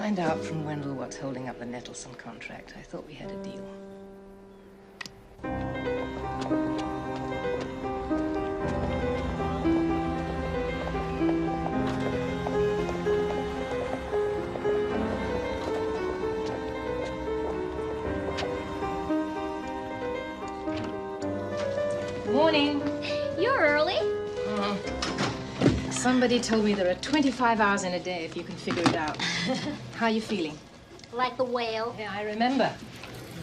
find out from Wendell what's holding up the Nettleson contract. I thought we had a deal. Morning. You're early. Somebody told me there are 25 hours in a day if you can figure it out. How are you feeling? Like the whale. Yeah, I remember.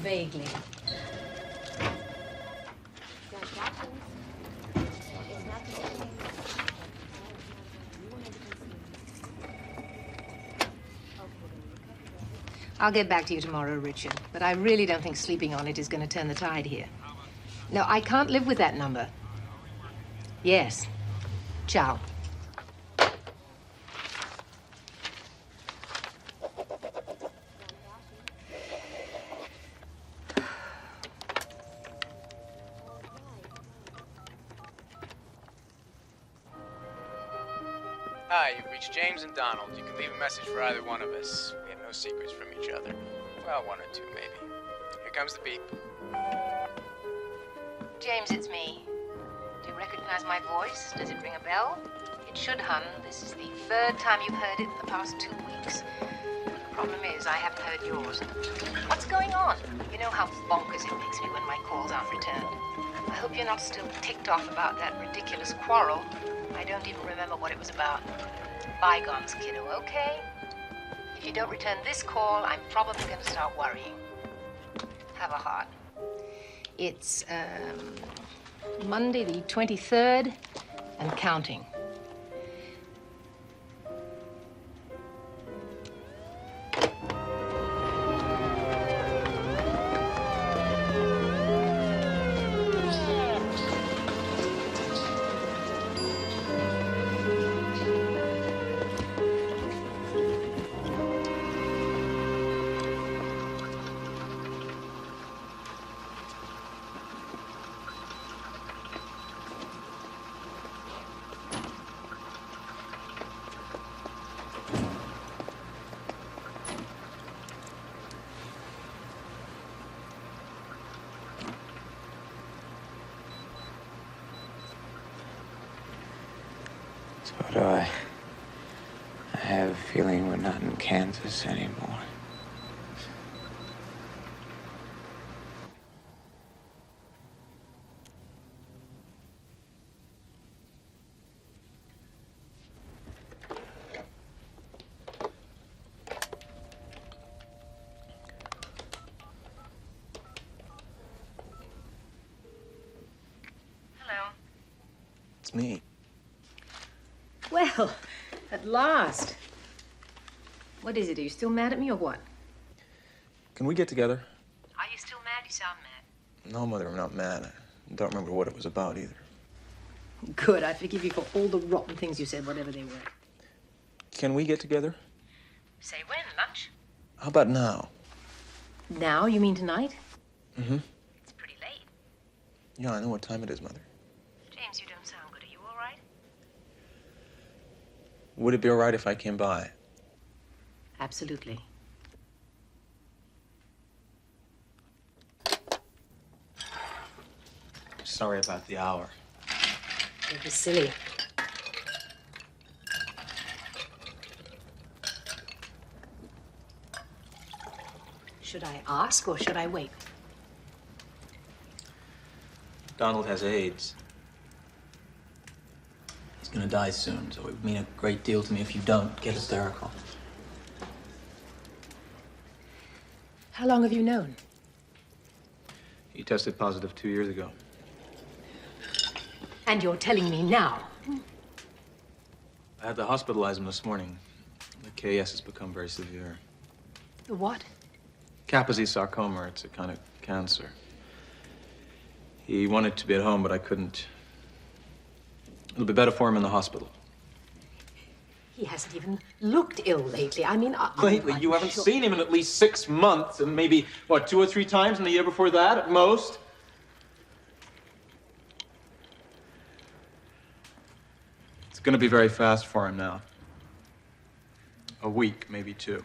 Vaguely. I'll get back to you tomorrow, Richard, but I really don't think sleeping on it is going to turn the tide here. No, I can't live with that number. Yes. Ciao. Hi, you've reached James and Donald. You can leave a message for either one of us. We have no secrets from each other. Well, one or two, maybe. Here comes the beep. James, it's me. Do you recognize my voice? Does it ring a bell? It should, hun. This is the third time you've heard it in the past 2 weeks. The problem is, I haven't heard yours. What's going on? You know how bonkers it makes me when my calls aren't returned. I hope you're not still ticked off about that ridiculous quarrel. I don't even remember what it was about. Bygones, kiddo, okay? If you don't return this call, I'm probably going to start worrying. Have a heart. It's, Monday the 23rd and counting. So do I. I have a feeling we're not in Kansas anymore. Hello. It's me. Well, at last. What is it? Are you still mad at me or what? Can we get together? Are you still mad? You sound mad. No, Mother, I'm not mad. I don't remember what it was about either. Good. I forgive you for all the rotten things you said, whatever they were. Can we get together? Say when? Lunch? How about now? Now? You mean tonight? Mm-hmm. It's pretty late. Yeah, I know what time it is, Mother. James, you don't sound good. Are you all right? Would it be all right if I came by? Absolutely. Sorry about the hour. It was silly. Should I ask or should I wait? Donald has AIDS. He's gonna die soon, so it would mean a great deal to me if you don't get hysterical. How long have you known? He tested positive 2 years ago. And you're telling me now? I had to hospitalize him this morning. The KS has become very severe. The what? Kaposi sarcoma, it's a kind of cancer. He wanted to be at home, but I couldn't. It'll be better for him in the hospital. He hasn't even looked ill lately. I mean, Lately, you haven't seen him in at least 6 months, and maybe, what, 2 or 3 times in the year before that, at most? It's gonna be very fast for him now. A week, maybe 2.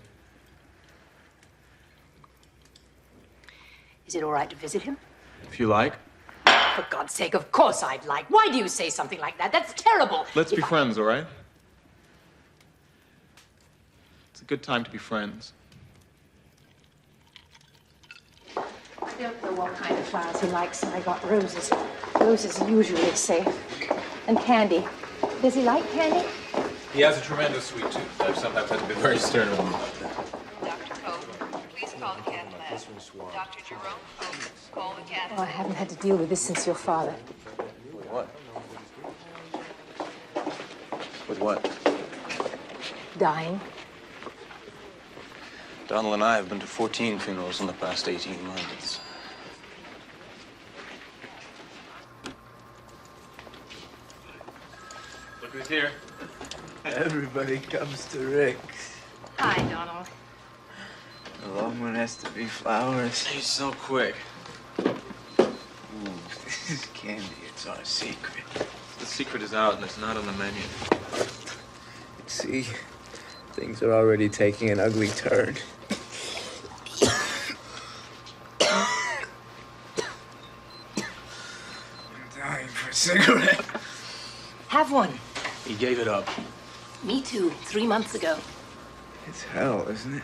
Is it all right to visit him? If you like. For God's sake, of course I'd like. Why do you say something like that? That's terrible. Let's be friends, all right? It's a good time to be friends. I don't know what kind of flowers he likes. I got roses. Roses are usually safe. And candy. Does he like candy? He has a tremendous sweet tooth. I've sometimes had to be very stern with him about that. Dr. Pope, please call the cath lab. Dr. Jerome Pope, call the cath lab. Oh, I haven't had to deal with this since your father. What? With what? Dying. Donald and I have been to 14 funerals in the past 18 months. Look who's here. Everybody comes to Rick's. Hi, Donald. The long one has to be flowers. He's so quick. Ooh, this is candy. It's our secret. The secret is out and it's not on the menu. See, things are already taking an ugly turn. I'm dying for a cigarette. Have one. He gave it up. Me too, 3 months ago. It's hell, isn't it?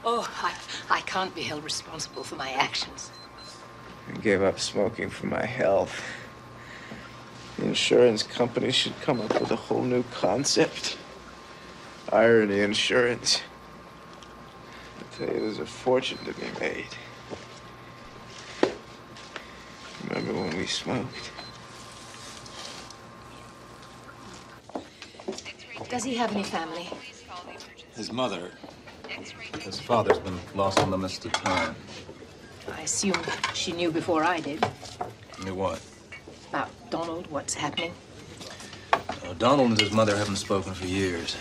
Oh, I can't be held responsible for my actions. I gave up smoking for my health. The insurance company should come up with a whole new concept. Irony insurance. I tell you, there's a fortune to be made. Remember when we smoked? Does he have any family? His mother. His father's been lost in the mist of time. I assume she knew before I did. Knew what? About Donald, what's happening. Donald and his mother haven't spoken for years.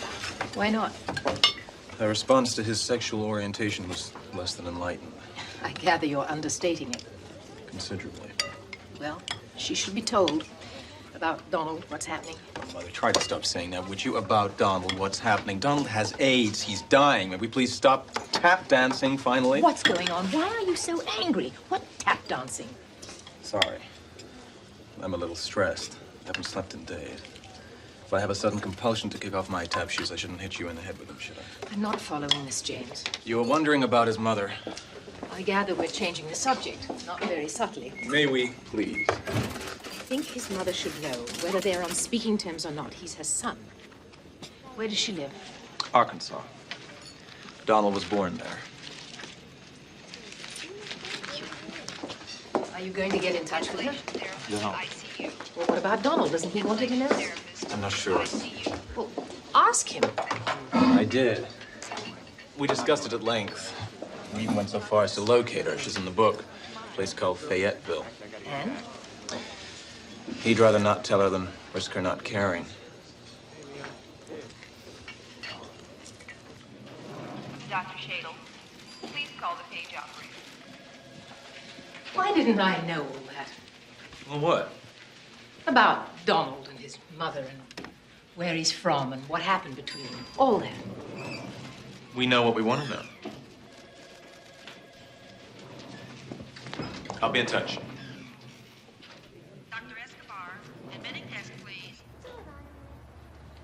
Why not? Her response to his sexual orientation was less than enlightened. I gather you're understating it. Considerably. Well, she should be told about Donald, what's happening. Mother, try to stop saying that, would you? About Donald, what's happening? Donald has AIDS. He's dying. May we please stop tap dancing, finally? What's going on? Why are you so angry? What tap dancing? Sorry. I'm a little stressed. I haven't slept in days. If I have a sudden compulsion to kick off my tap shoes, I shouldn't hit you in the head with them, should I? I'm not following this, James. You were wondering about his mother. I gather we're changing the subject, not very subtly. May we, please? I think his mother should know, whether they're on speaking terms or not. He's her son. Where does she live? Arkansas. Donald was born there. Are you going to get in touch with her? No. Well, what about Donald? Doesn't he want to know? I'm not sure. Well, ask him. I did. We discussed it at length. We even went so far as to locate her. She's in the book. A place called Fayetteville. And? He'd rather not tell her than risk her not caring. Dr. Shadle, please call the page operator. Why didn't I know all that? Well, what? About Donald and his mother and where he's from and what happened between them. All that. We know what we want to know. I'll be in touch. Dr. Escobar, admitting desk, please.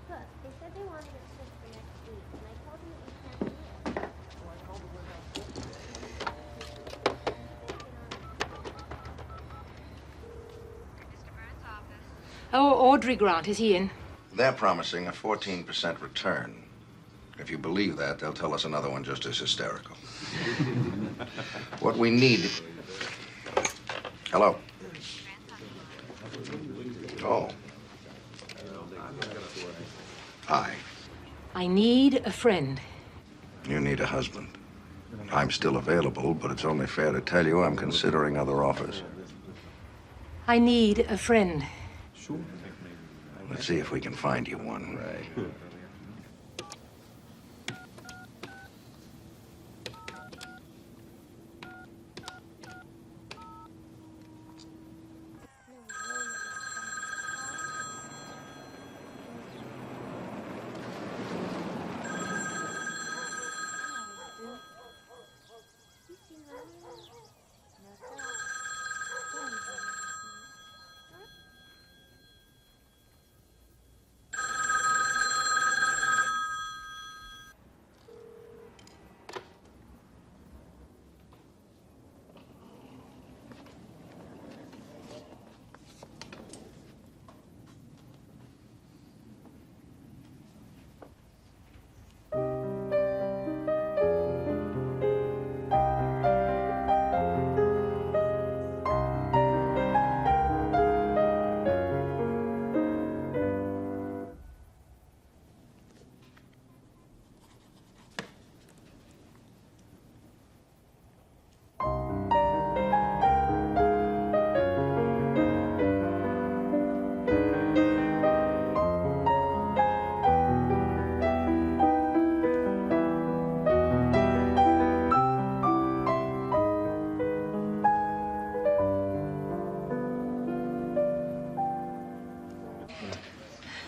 Look, they said they wanted it shipped for next week, and I told them that we can't Mr. Burns' office. Oh, Audrey Grant, is he in? They're promising a 14% return. If you believe that, they'll tell us another one just as hysterical. What we need... Hello? Oh. Hi. I need a friend. You need a husband. I'm still available, but it's only fair to tell you I'm considering other offers. I need a friend. Let's see if we can find you one. Right.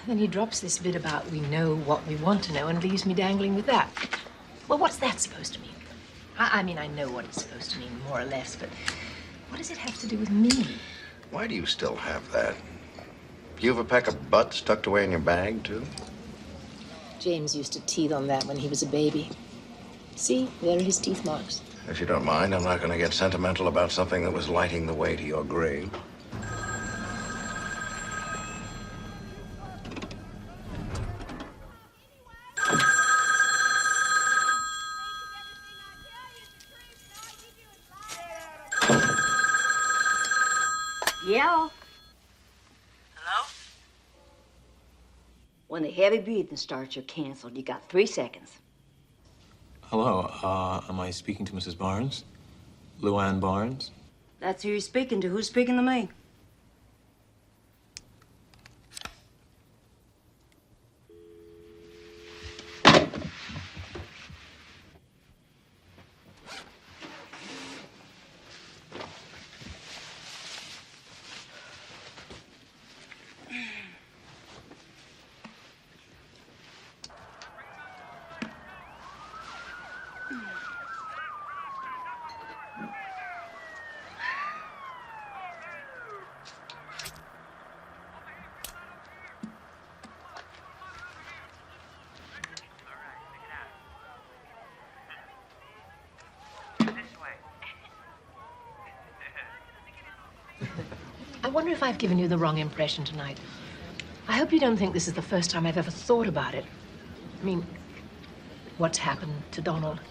Then he drops this bit about we know what we want to know and leaves me dangling with that. Well, what's that supposed to mean? I mean, I know what it's supposed to mean, more or less, but what does it have to do with me? Why do you still have that? You have a pack of butts tucked away in your bag, too? James used to teeth on that when he was a baby. See, there are his teeth marks. If you don't mind, I'm not going to get sentimental about something that was lighting the way to your grave. Yeah. Hello? When the heavy breathing starts, you're canceled. You got 3 seconds. Hello, am I speaking to Mrs. Barnes? Luanne Barnes? That's who you're speaking to. Who's speaking to me? I wonder if I've given you the wrong impression tonight. I hope you don't think this is the first time I've ever thought about it. I mean, what's happened to Donald?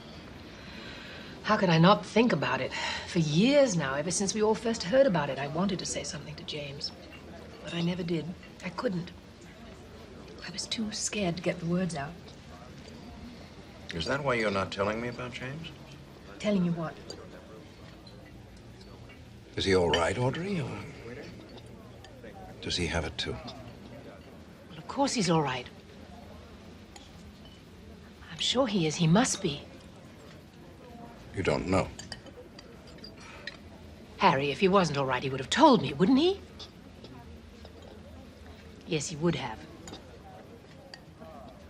How could I not think about it? For years now, ever since we all first heard about it, I wanted to say something to James. But I never did. I couldn't. I was too scared to get the words out. Is that why you're not telling me about James? Telling you what? Is he all right, Audrey? Or does he have it, too? Well, of course he's all right. I'm sure he is. He must be. You don't know. Harry, if he wasn't all right, he would have told me, wouldn't he? Yes, he would have.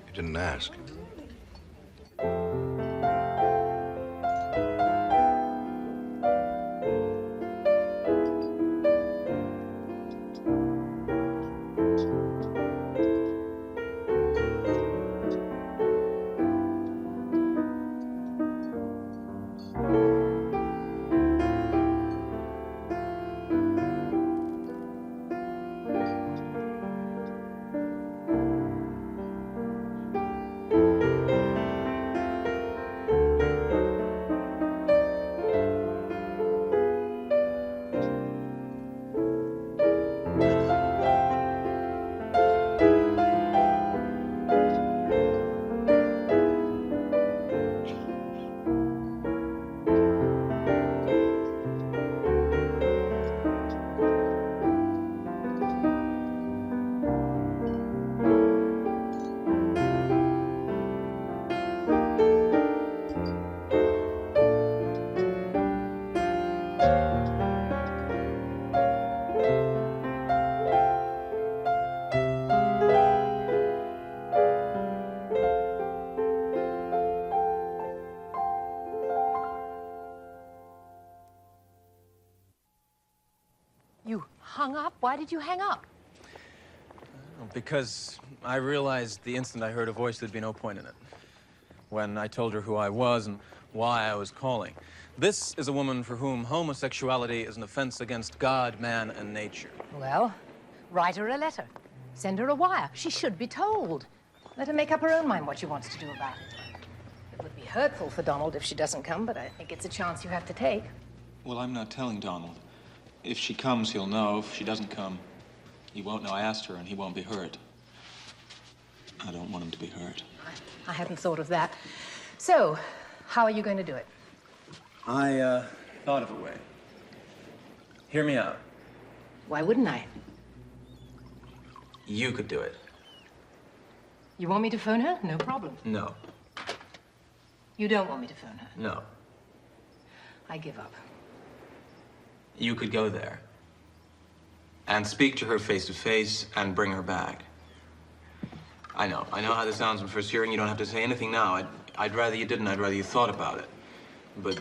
You didn't ask. You hung up? Why did you hang up? Because I realized the instant I heard a voice there'd be no point in it. When I told her who I was and why I was calling. This is a woman for whom homosexuality is an offense against God, man, and nature. Well, write her a letter. Send her a wire. She should be told. Let her make up her own mind what she wants to do about it. It would be hurtful for Donald if she doesn't come, but I think it's a chance you have to take. Well, I'm not telling Donald. If she comes, he'll know. If she doesn't come, he won't know I asked her, and he won't be hurt. I don't want him to be hurt. I hadn't thought of that. So, how are you going to do it? I, thought of a way. Hear me out. Why wouldn't I? You could do it. You want me to phone her? No problem. No. You don't want me to phone her? No. I give up. You could go there and speak to her face to face and bring her back. I know how this sounds from first hearing. You don't have to say anything now. I'd rather you didn't. I'd rather you thought about it. But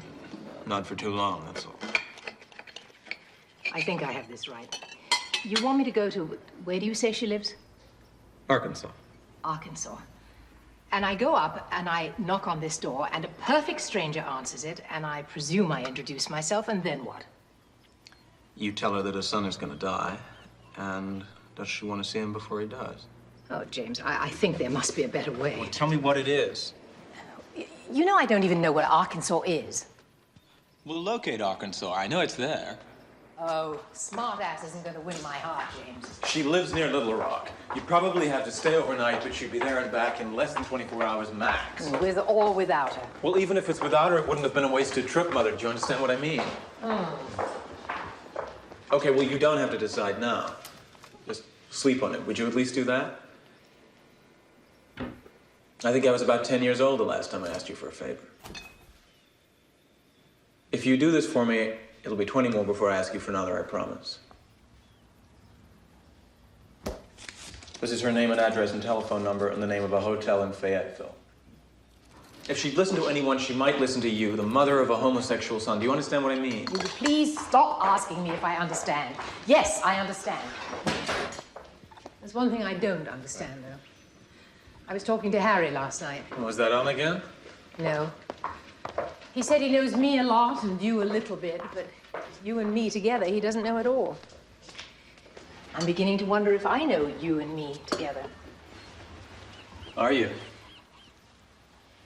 not for too long, that's all. I think I have this right. You want me to go to, where do you say she lives? Arkansas. Arkansas. And I go up and I knock on this door and a perfect stranger answers it and I presume I introduce myself and then what? You tell her that her son is gonna die, and does she want to see him before he does? Oh, James, I think there must be a better way. Well, tell me what it is. You know I don't even know what Arkansas is. We'll locate Arkansas. I know it's there. Oh, smart ass isn't going to win my heart, James. She lives near Little Rock. You'd probably have to stay overnight, but she'd be there and back in less than 24 hours max. With or without her. Well, even if it's without her, it wouldn't have been a wasted trip, Mother. Do you understand what I mean? Okay, well, you don't have to decide now. Just sleep on it. Would you at least do that? I think I was about 10 years old the last time I asked you for a favor. If you do this for me, it'll be 20 more before I ask you for another, I promise. This is her name and address and telephone number and the name of a hotel in Fayetteville. If she'd listened to anyone, she might listen to you, the mother of a homosexual son. Do you understand what I mean? Will you please stop asking me if I understand? Yes, I understand. There's one thing I don't understand, though. I was talking to Harry last night. Was that on again? No. He said he knows me a lot and you a little bit, but you and me together, he doesn't know at all. I'm beginning to wonder if I know you and me together. Are you?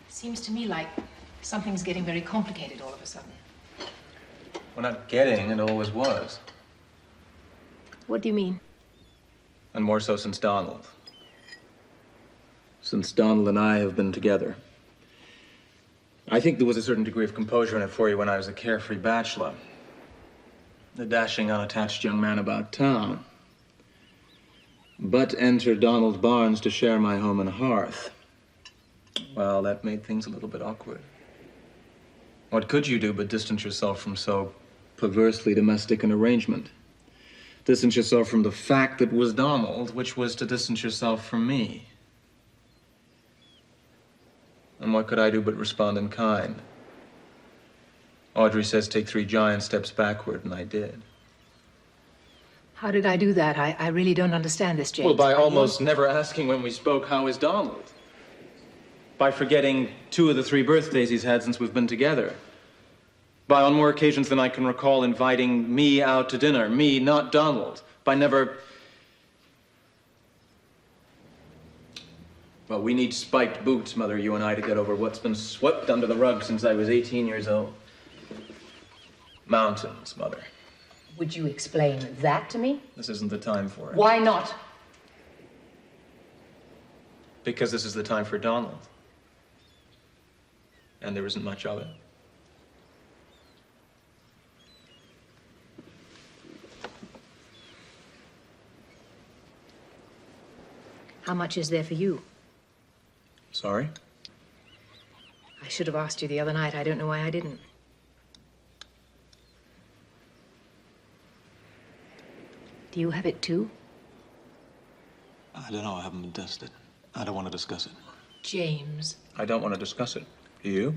Seems to me like something's getting very complicated all of a sudden. We're not getting, it always was. What do you mean? And more so since Donald. Since Donald and I have been together. I think there was a certain degree of composure in it for you when I was a carefree bachelor. A dashing, unattached young man about town. But enter Donald Barnes to share my home and hearth. Well, that made things a little bit awkward. What could you do but distance yourself from so perversely domestic an arrangement? Distance yourself from the fact that was Donald, which was to distance yourself from me. And what could I do but respond in kind? Audrey says take 3 giant steps backward, and I did. How did I do that? I really don't understand this, James. Well, by almost never asking when we spoke, how is Donald? By forgetting 2 of the 3 birthdays he's had since we've been together. By on more occasions than I can recall inviting me out to dinner. Me, not Donald. By never... Well, we need spiked boots, Mother, you and I, to get over what's been swept under the rug since I was 18 years old. Mountains, Mother. Would you explain that to me? This isn't the time for it. Why not? Because this is the time for Donald. And there isn't much of it. How much is there for you? Sorry? I should have asked you the other night. I don't know why I didn't. Do you have it too? I don't know. I haven't been tested. I don't want to discuss it. James. I don't want to discuss it. Do you?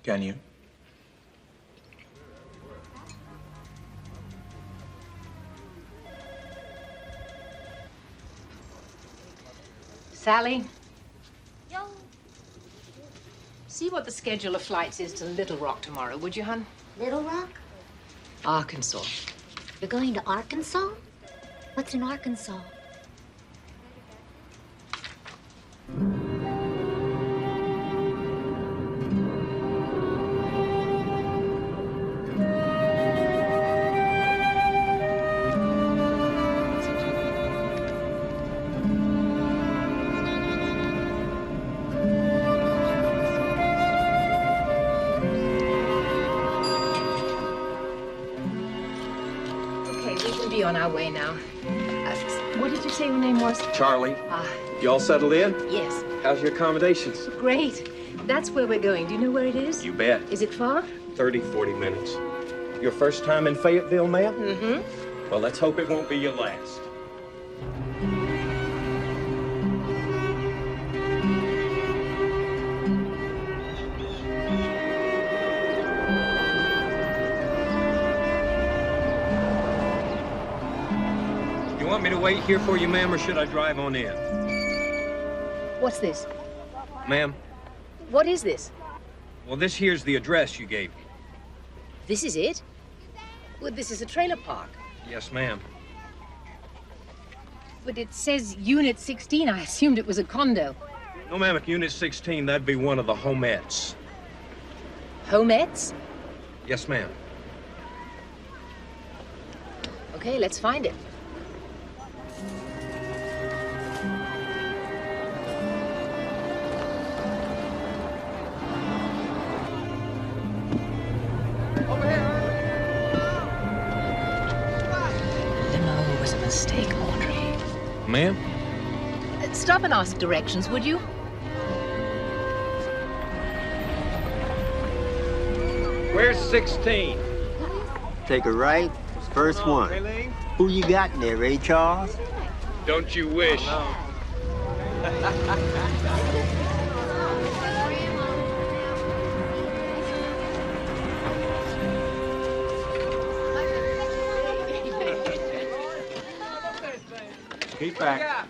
Can you? Sally, Yo. see what the schedule of flights is to Little Rock tomorrow, would you, hon? Little Rock? Arkansas. You're going to Arkansas? What's in Arkansas? On our way now. What did you say your name was? Charlie. You all settled in? Yes. How's your accommodations? Great. That's where we're going. Do you know where it is? You bet. Is it far? 30, 40 minutes. Your first time in Fayetteville, ma'am? Mm-hmm. Well, let's hope it won't be your last. Want me to wait here for you, ma'am, or should I drive on in? What's this? Ma'am, What is this? well, this here's the address you gave me. This is it? Well, this is a trailer park. Yes, ma'am. But it says Unit 16. I assumed it was a condo. No, ma'am, at Unit 16, that'd be one of the homettes. Homettes? Yes, ma'am. Okay, let's find it. Limo was a mistake, Audrey. Ma'am? Stop and ask directions, would you? Where's 16? Take a right, first one. Who you got in there, Ray Charles? Don't you wish? Keep back.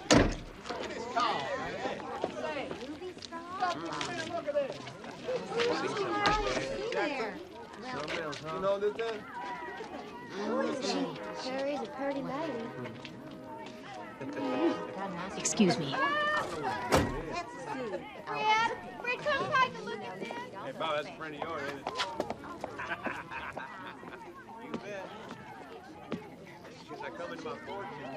You know this then? Who is she? Sherry's a pretty lady. Excuse me. Dad, Fred, come take a look at this. Hey, Bob, that's a friend of yours, ain't it? You bet. Since I come in my fortune.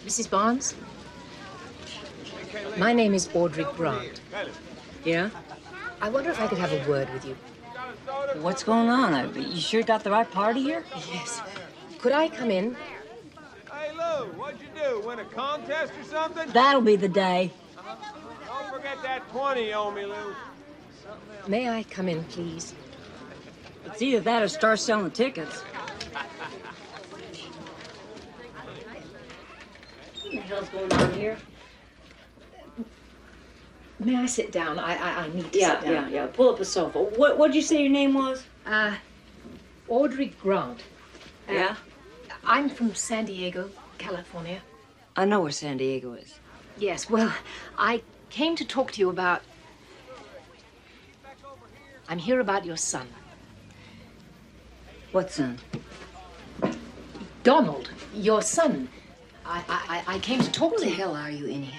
Mrs. Barnes? My name is Audrey Grant. Yeah? I wonder if I could have a word with you. What's going on? You sure got the right party here? Yes. Could I come in? Hey, Lou, what'd you do? Win a contest or something? That'll be the day. Don't forget that 20 you owe me, Lou. May I come in, please? It's either that or start selling tickets. What the hell's going on here? May I sit down? I need to sit down. Yeah. Pull up a sofa. What'd you say your name was? Audrey Grant. Yeah? I'm from San Diego, California. I know where San Diego is. Yes, well, I came to talk to you about... I'm here about your son. What son? Donald, your son. I came to talk Who to the you. hell are you anyhow?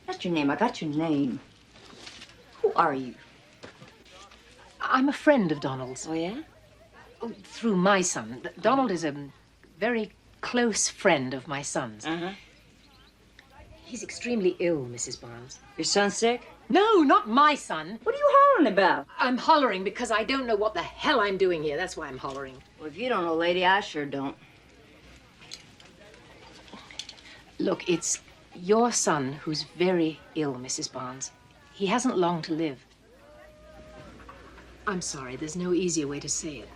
That's your name. I got your name. Who are you? I'm a friend of Donald's. Oh, yeah? Oh, through my son. Donald is a very close friend of my son's. Uh-huh. He's extremely ill, Mrs. Barnes. Your son sick? No, not my son. What are you hollering about? I'm hollering because I don't know what the hell I'm doing here. That's why I'm hollering. Well, if you don't know, lady, I sure don't. Look, it's your son who's very ill, Mrs. Barnes. He hasn't long to live. I'm sorry, there's no easier way to say it.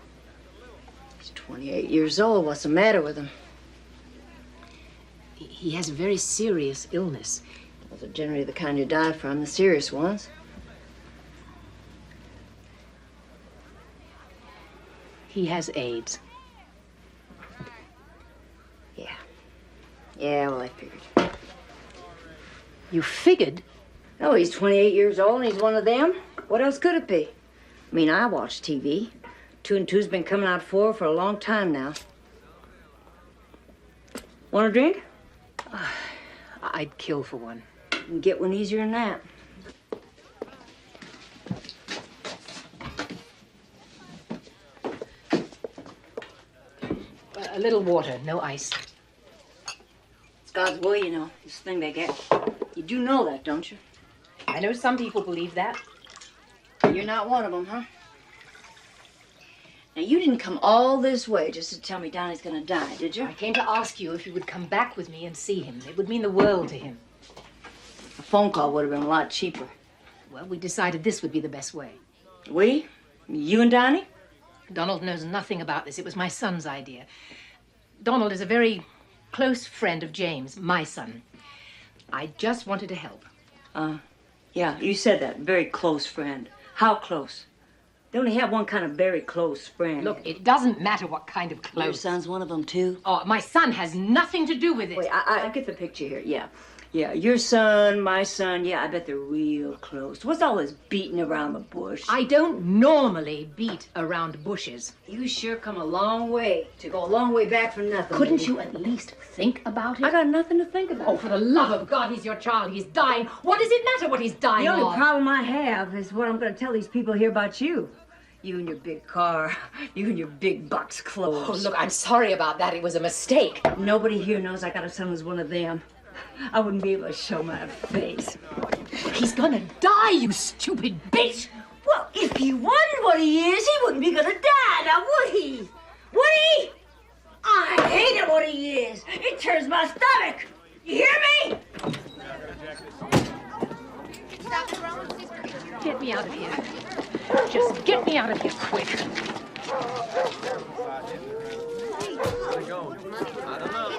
He's 28 years old. What's the matter with him? He has a very serious illness. Those are generally the kind you die from, the serious ones. He has AIDS. Yeah. Yeah, well, I figured. You figured? Oh, he's 28 years old and he's one of them. What else could it be? I mean, I watch TV. 2 and 2's been coming out 4 for a long time now. Want a drink? I'd kill for one. You can get one easier than that. A little water, no ice. It's God's will, you know, this thing they get. You do know that, don't you? I know some people believe that. You're not one of them, huh? Now, you didn't come all this way just to tell me Donnie's gonna die, did you? I came to ask you if you would come back with me and see him. It would mean the world to him. A phone call would have been a lot cheaper. Well, we decided this would be the best way. We? You and Donnie? Donald knows nothing about this. It was my son's idea. Donald is a very close friend of James, my son. I just wanted to help. Yeah, you said that. Very close friend. How close? They only have one kind of very close friend. Look, it doesn't matter what kind of close. Your son's one of them, too? Oh, my son has nothing to do with it. Wait, I get the picture here, yeah. Yeah, your son, my son, yeah, I bet they're real close. What's all this beating around the bush? I don't normally beat around bushes. You sure come a long way to go a long way back for nothing. Couldn't you at least think about it? I got nothing to think about. Oh, for the love of God, he's your child. He's dying. What does it matter what he's dying The only of? problem I have is what I'm going to tell these people here about you. You and your big car. You and your big box clothes. Oh, look, I'm sorry about that. It was a mistake. Nobody here knows I got a son who's one of them. I wouldn't be able to show my face. He's gonna die, you stupid bitch! Well, if he wasn't what he is, he wouldn't be gonna die, now would he? Would he? I hate it when he is. It turns my stomach. You hear me? Get me out of here. Just get me out of here quick. I don't know.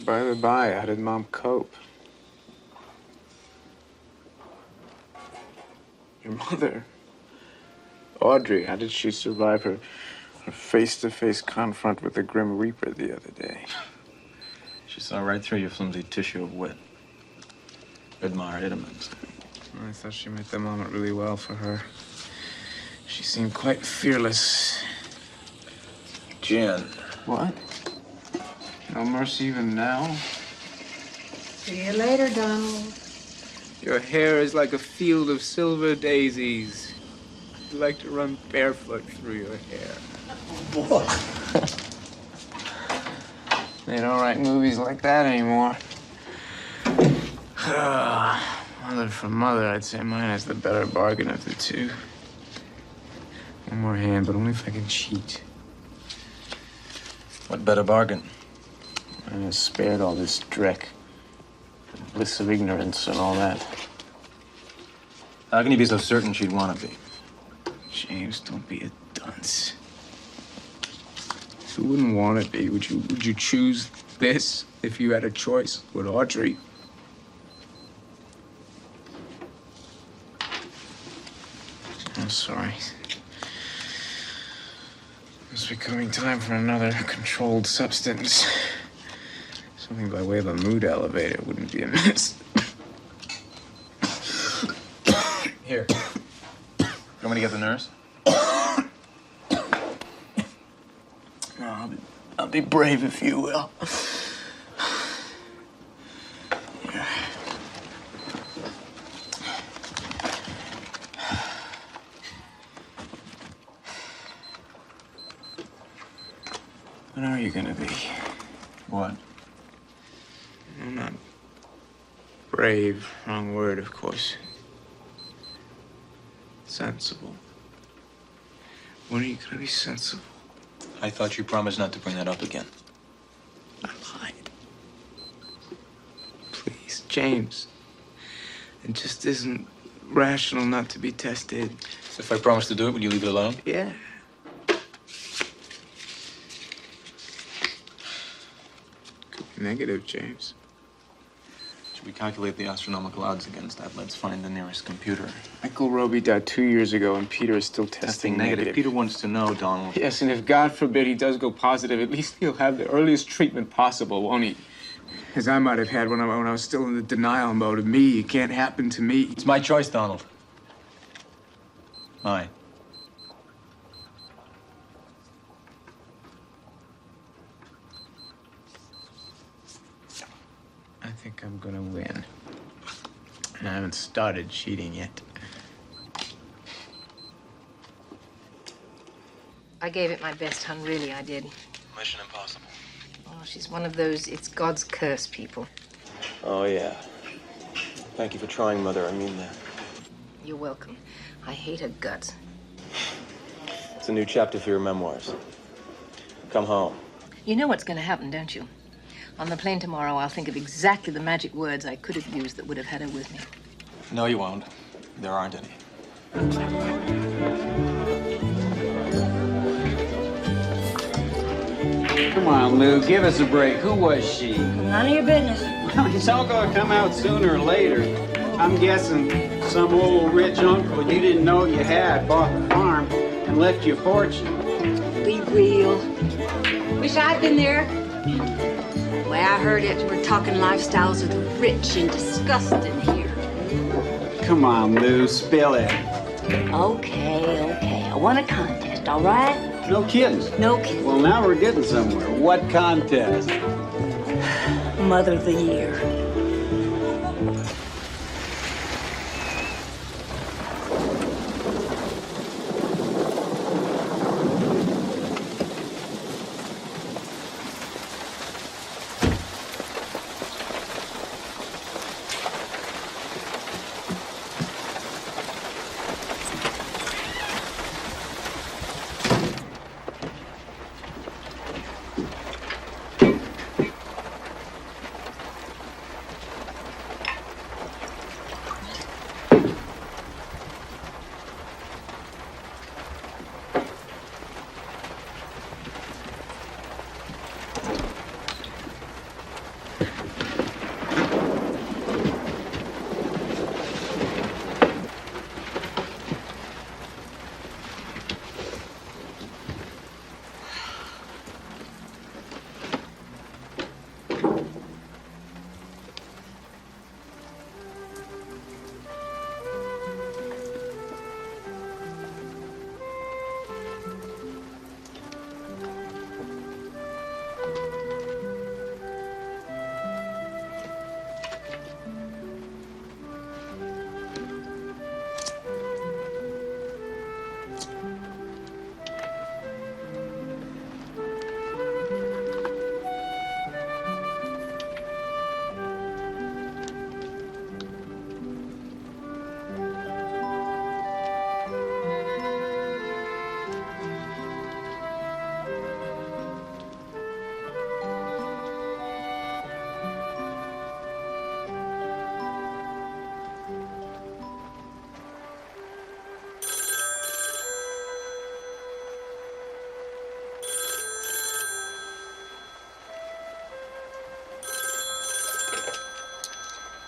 By the by, how did Mom cope? Your mother, Audrey, how did she survive her face-to-face confront with the Grim Reaper the other day? She saw right through your flimsy tissue of wit. Admired it immensely. I thought she met the moment really well for her. She seemed quite fearless. Jen. What? No mercy even now? See you later, Donald. Your hair is like a field of silver daisies. You like to run barefoot through your hair. Boy. They don't write movies like that anymore. Mother for mother, I'd say mine has the better bargain of the two. One more hand, but only if I can cheat. What better bargain? I was spared all this dreck, the bliss of ignorance and all that. How can you be so certain she'd want to be? James, don't be a dunce. Who wouldn't want to be? Would you choose this if you had a choice with Audrey? I'm sorry. It's becoming time for another controlled substance. Something by way of a mood elevator wouldn't be amiss. Here. You want me to get the nurse? No, I'll be brave if you will. Here. What are you gonna be? What? I'm not brave. Wrong word, of course. Sensible. When are you gonna be sensible? I thought you promised not to bring that up again. I lied. Please, James. It just isn't rational not to be tested. So if I promise to do it, would you leave it alone? Yeah. Could be negative, James. Should we calculate the astronomical odds against that? Let's find the nearest computer. Michael Roby died 2 years ago, and Peter is still testing negative. Peter wants to know, Donald. Yes, and if God forbid he does go positive, at least he'll have the earliest treatment possible, won't he? As I might have had when I was still in the denial mode of me. It can't happen to me. It's my choice, Donald. Mine. I think I'm gonna win. And I haven't started cheating yet. I gave it my best, hon. Really, I did. Mission impossible. Oh, she's one of those it's God's curse people. Oh, yeah. Thank you for trying, Mother. I mean that. You're welcome. I hate her guts. It's a new chapter for your memoirs. Come home. You know what's going to happen, don't you? On the plane tomorrow, I'll think of exactly the magic words I could have used that would have had her with me. No, you won't. There aren't any. Come on, Lou, give us a break. Who was she? None of your business. It's all gonna come out sooner or later. I'm guessing some old rich uncle you didn't know you had bought the farm and left you a fortune. Be real. Wish I'd been there. The way I heard it, we're talking lifestyles of the rich and disgusting here. Come on, Lou, spill it. Okay. I won a contest, all right? No kidding. No kidding. Well, now we're getting somewhere. What contest? Mother of the Year.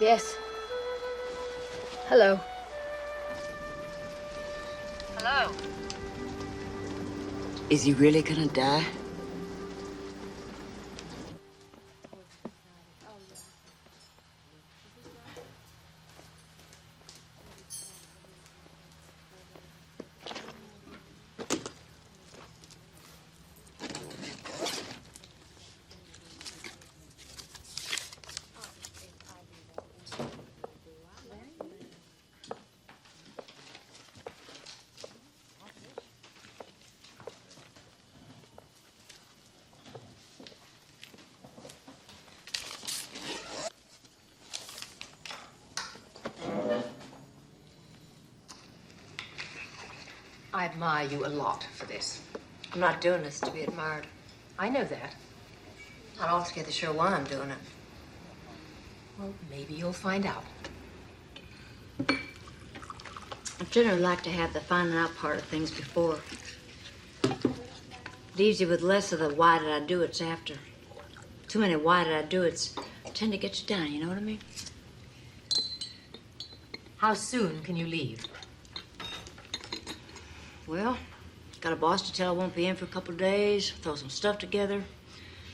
Yes. Hello. Hello. Is he really gonna die? I admire you a lot for this. I'm not doing this to be admired. I know that. Not altogether sure why I'm doing it. Well, maybe you'll find out. I generally like to have the finding out part of things before. It leaves you with less of the why did I do it's after. Too many why did I do it's tend to get you down, you know what I mean? How soon can you leave? Well, got a boss to tell I won't be in for a couple of days, throw some stuff together.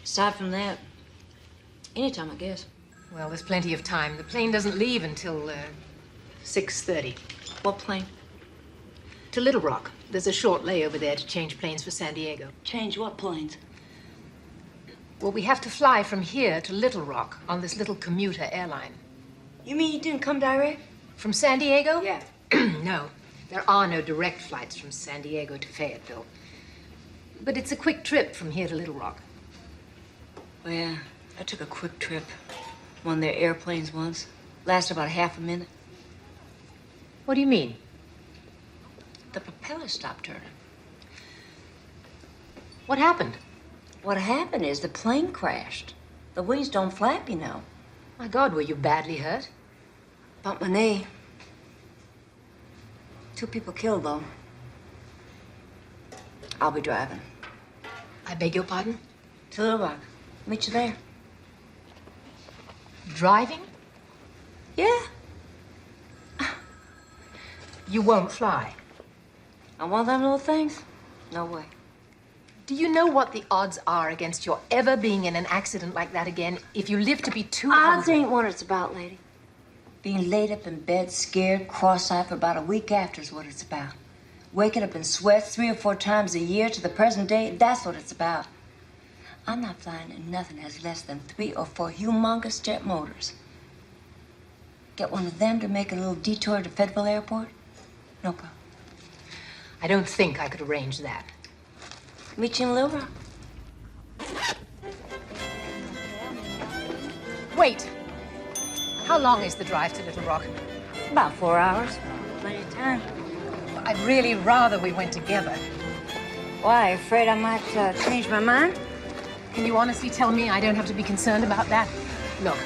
Aside from that, anytime, I guess. Well, there's plenty of time. The plane doesn't leave until 6:30. What plane? To Little Rock. There's a short layover there to change planes for San Diego. Change what planes? Well, we have to fly from here to Little Rock on this little commuter airline. You mean you didn't come direct? From San Diego? Yeah. No. There are no direct flights from San Diego to Fayetteville. But it's a quick trip from here to Little Rock. Well, yeah, I took a quick trip. One of their airplanes once. Lasted about half a minute. What do you mean? The propeller stopped turning. What happened? What happened is the plane crashed. The wings don't flap, you know. My God, were you badly hurt? Bumped my knee. 2 people killed, though. I'll be driving. I beg your pardon? To Little Rock. Meet you there. Driving? Yeah. You won't fly. On one of them little things? No way. Do you know what the odds are against your ever being in an accident like that again if you live to be 200? Odds ain't what it's about, lady. Being laid up in bed, scared, cross-eyed for about a week after is what it's about. Waking up in sweats 3 or 4 times a year to the present day, that's what it's about. I'm not flying in nothing that has less than 3 or 4 humongous jet motors. Get one of them to make a little detour to Fayetteville Airport? No problem. I don't think I could arrange that. Meet you in Little Rock. Wait. How long is the drive to Little Rock? About 4 hours. Plenty of time. I'd really rather we went together. Why, afraid I might change my mind? Can you honestly tell me I don't have to be concerned about that? Look,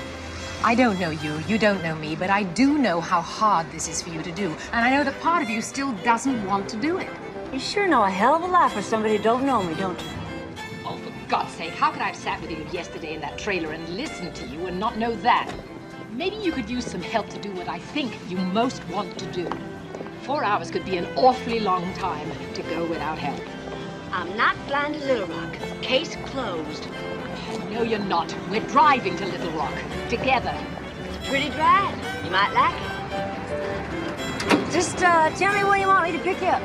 I don't know you, you don't know me, but I do know how hard this is for you to do. And I know that part of you still doesn't want to do it. You sure know a hell of a lot for somebody who don't know me, don't you? Oh, for God's sake, how could I have sat with you yesterday in that trailer and listened to you and not know that? Maybe you could use some help to do what I think you most want to do. 4 hours could be an awfully long time to go without help. I'm not flying to Little Rock. Case closed. No, you're not. We're driving to Little Rock. Together. It's a pretty drive. You might like it. Just tell me when you want me to pick you up.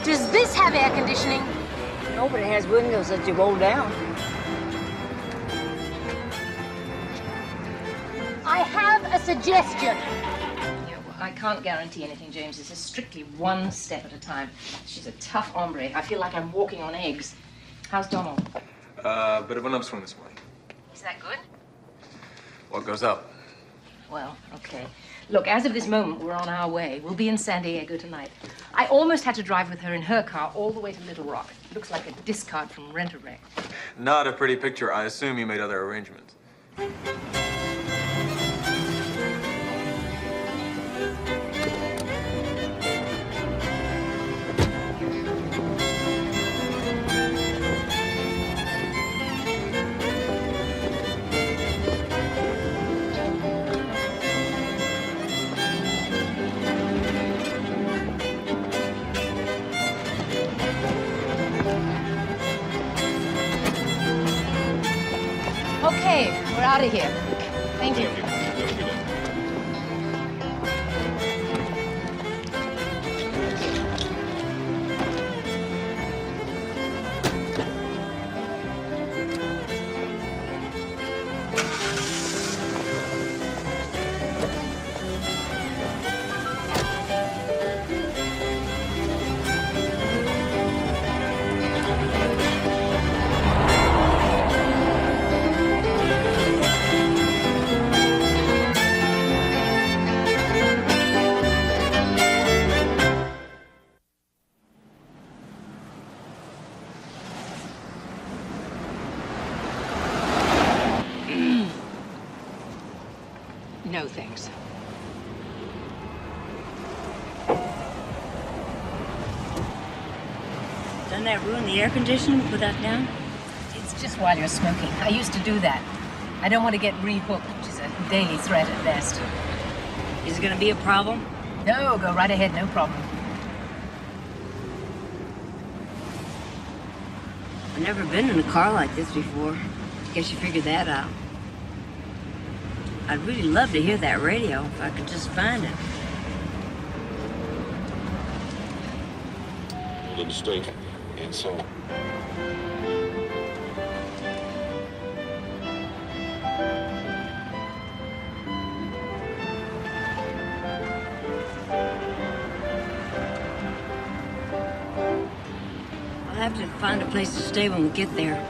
Does this have air conditioning? No, but it has windows that you roll down. I have a suggestion. I can't guarantee anything, James. This is strictly one step at a time. She's a tough hombre. I feel like I'm walking on eggs. How's Donald? Bit of an upswing this morning. Is that good? What goes up? Well, okay. Look, as of this moment, we're on our way. We'll be in San Diego tonight. I almost had to drive with her in her car all the way to Little Rock. It looks like a discard from Rent-A-Wreck. Not a pretty picture. I assume you made other arrangements. Okay, we're out of here. Thank you. No, thanks. Doesn't that ruin the air conditioning to put that down? It's just while you're smoking. I used to do that. I don't want to get rehooked, which is a daily threat at best. Is it going to be a problem? No, go right ahead, no problem. I've never been in a car like this before. Guess you figured that out. I'd really love to hear that radio if I could just find it. A little steak and salt. I'll have to find a place to stay when we get there.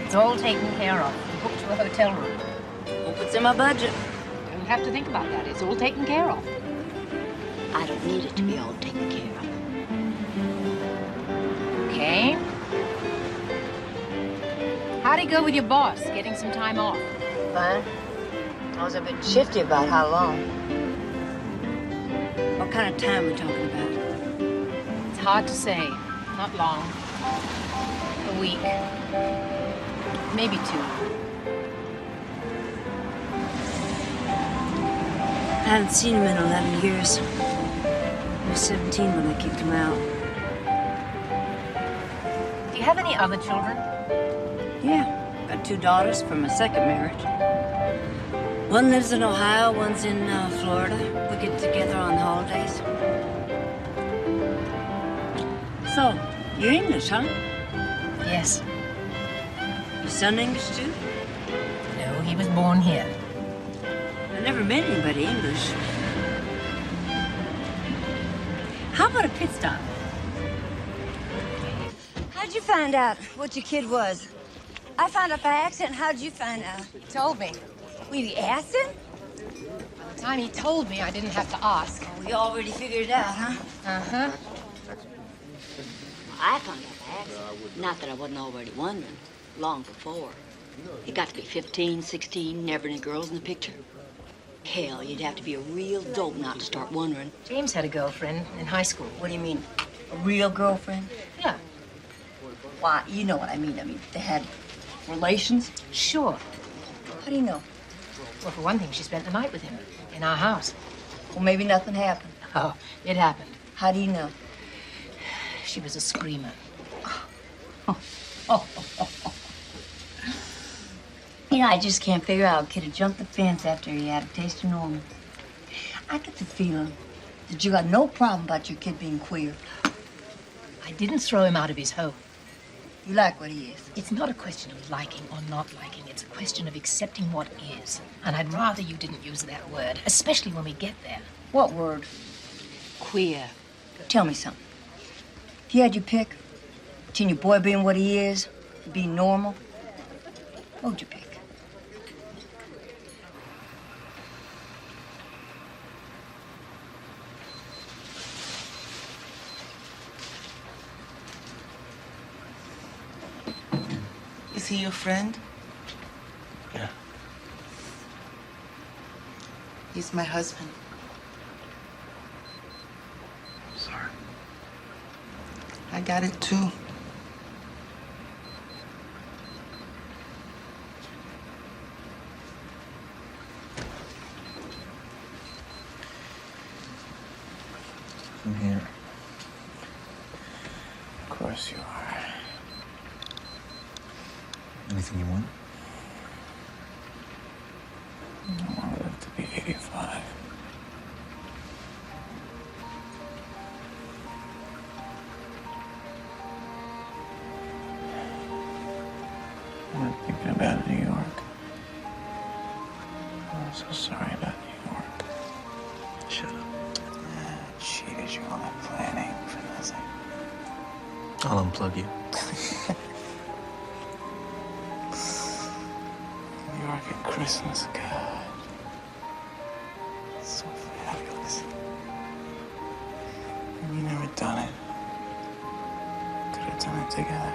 It's all taken care of. We booked you a hotel room. Hope it's in my budget. Don't have to think about that. It's all taken care of. I don't need it to be all taken care of. Okay. How'd it go with your boss, getting some time off? Fine. I was a bit shifty about how long. What kind of time are we talking about? It's hard to say. Not long. A week. Maybe 2. I haven't seen him in 11 years. He was 17 when I kicked him out. Do you have any other children? Yeah, got 2 daughters from my second marriage. One lives in Ohio, one's in Florida. We get together on the holidays. So, you're English, huh? Yes. Your son English too? No, he was born here. I never met anybody English. How about a pit stop? How'd you find out what your kid was? I found out by accident. How'd you find out? He told me. We asked him? By the time he told me, I didn't have to ask. Oh, you already figured it out, huh? Uh-huh. I found out by accident. Not that I wasn't already wondering. Long before. You got to be 15, 16, never any girls in the picture. Hell, you'd have to be a real dope not to start wondering. James had a girlfriend in high school. What do you mean? A real girlfriend? Yeah. Why, you know what I mean. I mean, they had relations? Sure. How do you know? Well, for one thing, she spent the night with him in our house. Well, maybe nothing happened. Oh, it happened. How do you know? She was a screamer. You know, I just can't figure out a kid who jumped the fence after he had a taste of normal. I get the feeling that you got no problem about your kid being queer. I didn't throw him out of his home. You like what he is. It's not a question of liking or not liking. It's a question of accepting what is. And I'd rather you didn't use that word, especially when we get there. What word? Queer. Tell me something. If you had your pick between your boy being what he is and being normal, what would you pick? Is he your friend? Yeah. He's my husband. Sorry. I got it too. I'm here. Of course you are. Anything you want? I want to live to be 85. I'm thinking about New York. I'm so sorry about New York. Shut up. Cheated you on that planning for nothing. I'll unplug you. New York at Christmas, God. So fabulous. And we never done it. Could have done it together.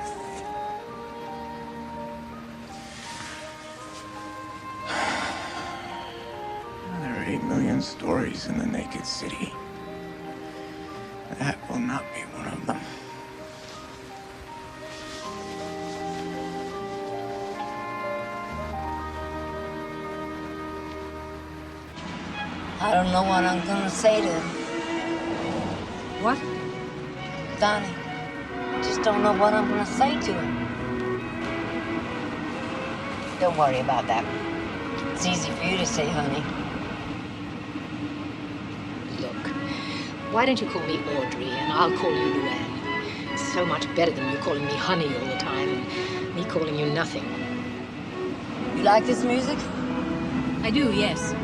There are 8 million stories in the naked city. That will not be one of them. I don't know what I'm gonna say to him. What? Donnie, I just don't know what I'm gonna say to him. Don't worry about that. It's easy for you to say, honey. Look, why don't you call me Audrey and I'll call you Luanne? It's so much better than you calling me honey all the time and me calling you nothing. You like this music? I do, yes.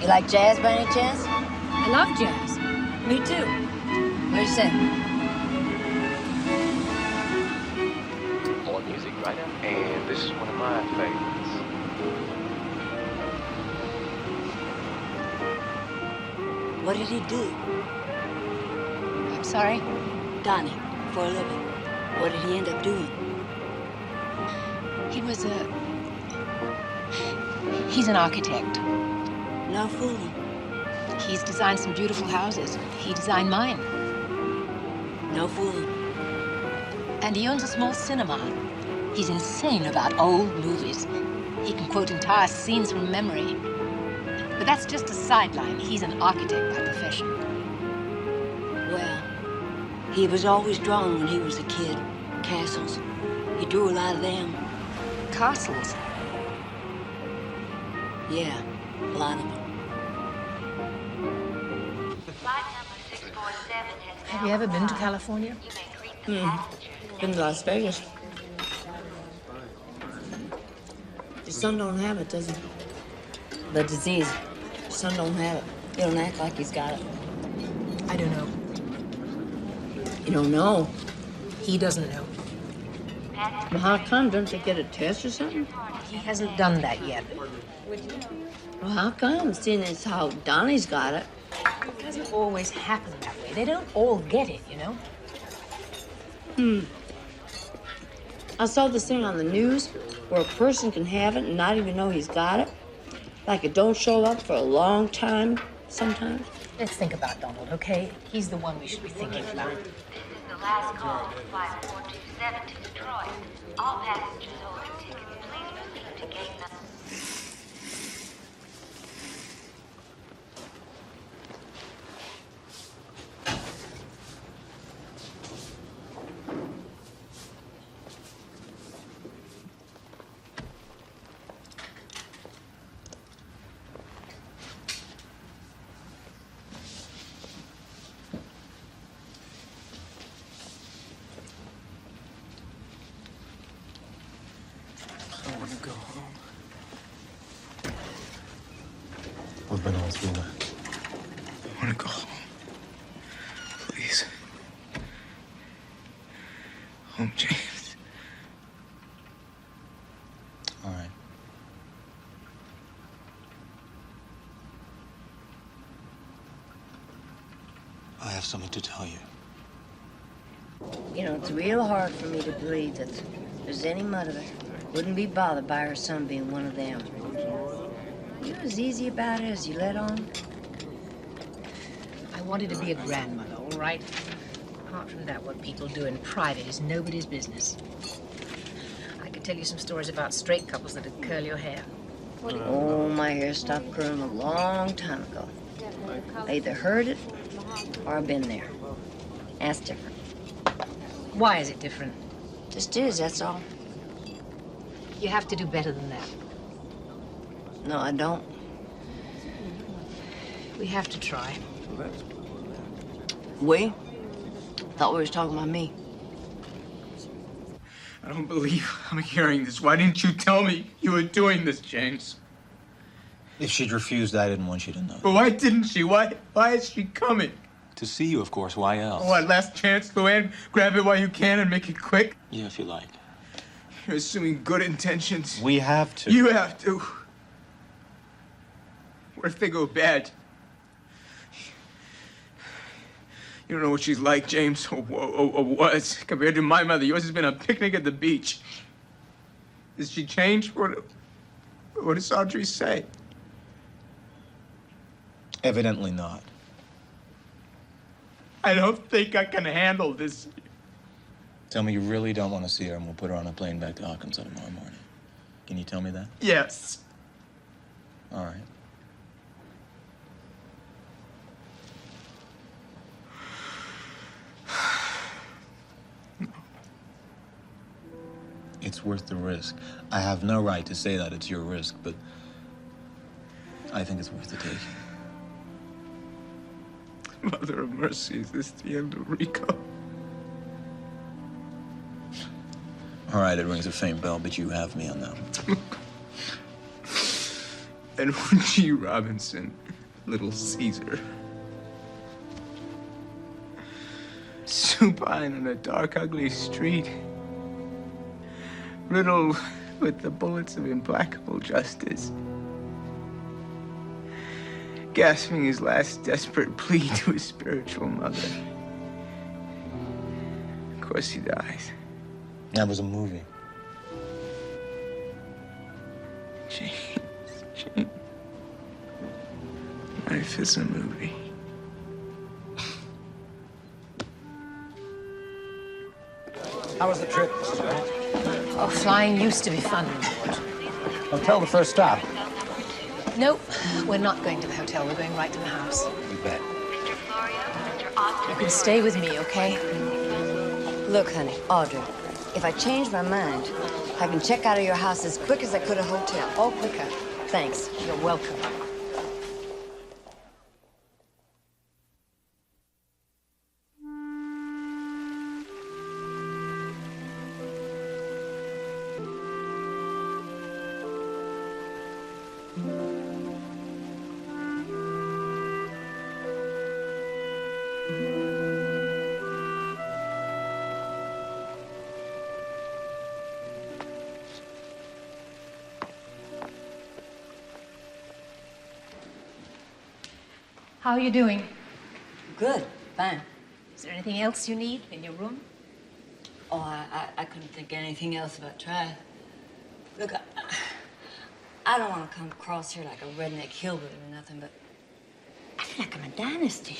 You like jazz by any chance? I love jazz. Me too. What do you say? More music writer, and this is one of my favorites. What did he do? I'm sorry? Donnie, for a living. What did he end up doing? He's an architect. No fooling. He's designed some beautiful houses. He designed mine. No fooling. And he owns a small cinema. He's insane about old movies. He can quote entire scenes from memory. But that's just a sideline. He's an architect by profession. Well, he was always drawn when he was a kid. Castles. He drew a lot of them. Castles? Yeah, a lot of them. Have you ever been to California? Been to Las Vegas. Your son don't have it, does he? The disease. Your son don't have it. He don't act like he's got it. I don't know. You don't know? He doesn't know. Well, how come? Don't they get a test or something? He hasn't done that yet. Well, how come? Seeing as how Donnie's got it. It doesn't always happen that way. They don't all get it, you know? I saw this thing on the news where a person can have it and not even know he's got it. Like it don't show up for a long time sometimes. Let's think about Donald, okay? He's the one we should be thinking about. This is the last call for Flight 427 to Detroit. All passengers holding tickets, please proceed to gate number... I want to go home. We've been all through that. I want to go home. Please. Home, James. All right. I have something to tell you. You know, it's real hard for me to believe that there's any mother wouldn't be bothered by her son being one of them. You're as easy about it as you let on. I wanted to be a grandmother, all right? Apart from that, what people do in private is nobody's business. I could tell you some stories about straight couples that'd curl your hair. Oh, my hair stopped curling a long time ago. I either heard it or I've been there. That's different. Why is it different? Just is, that's all. You have to do better than that. No, I don't. We have to try. We? Thought we was talking about me. I don't believe I'm hearing this. Why didn't you tell me you were doing this, James? If she'd refused, I didn't want you to know. But why didn't she? Why is she coming? To see you, of course. Why else? What, last chance, Luanne? Grab it while you can and make it quick? Yeah, if you like. You're assuming good intentions. We have to. You have to. What if they go bad? You don't know what she's like, James, or was. Compared to my mother, yours has been a picnic at the beach. Did she change? What does Audrey say? Evidently not. I don't think I can handle this. Tell me you really don't want to see her, and we'll put her on a plane back to Arkansas tomorrow morning. Can you tell me that? Yes. All right. It's worth the risk. I have no right to say that it's your risk, but I think it's worth the taking. Mother of mercy, is this the end of Rico? All right, it rings a faint bell, but you have me on that one. Edward G. Robinson, Little Caesar. Supine on a dark, ugly street. Riddled with the bullets of implacable justice. gasping his last desperate plea to his spiritual mother. Of course he dies. That was a movie. James. Life is a movie. How was the trip? Oh, flying used to be fun. Hotel the first stop. Nope, we're not going to the hotel. We're going right to the house. You bet. You can stay with me, okay? Look, honey, Audrey, if I change my mind, I can check out of your house as quick as I could a hotel. All quicker. Thanks. You're welcome. How are you doing? Good. Fine. Is there anything else you need in your room? Oh, I couldn't think of anything else if I tried. Look, I don't want to come across here like a redneck hillbilly or nothing, but I feel like I'm a dynasty.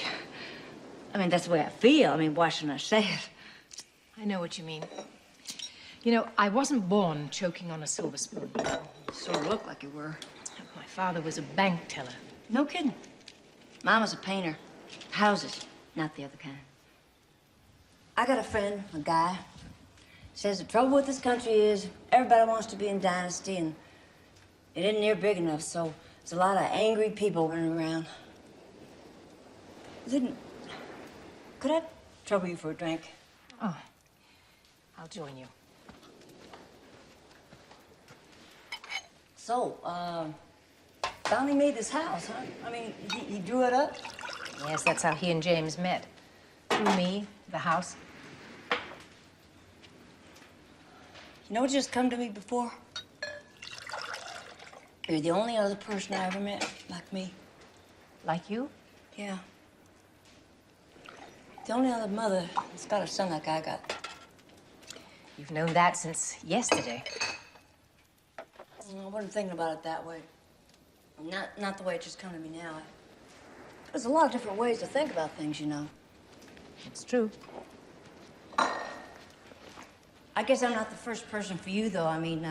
I mean, that's the way I feel. I mean, why shouldn't I say it? I know what you mean. You know, I wasn't born choking on a silver spoon. Sort of looked like you were. My father was a bank teller. No kidding. Mom was a painter. Houses, not the other kind. I got a friend, a guy. Says the trouble with this country is everybody wants to be in dynasty, and it isn't near big enough, so there's a lot of angry people running around. Could I trouble you for a drink? Oh, I'll join you. So, Donnie made this house, huh? I mean, he drew it up? Yes, that's how he and James met. Through me, the house. You know what just come to me before? You're the only other person I ever met like me. Like you? Yeah. The only other mother that's got a son like I got. You've known that since yesterday. I wasn't thinking about it that way. Not the way it just come to me now. There's a lot of different ways to think about things, you know. It's true. I guess I'm not the first person for you, though. I mean,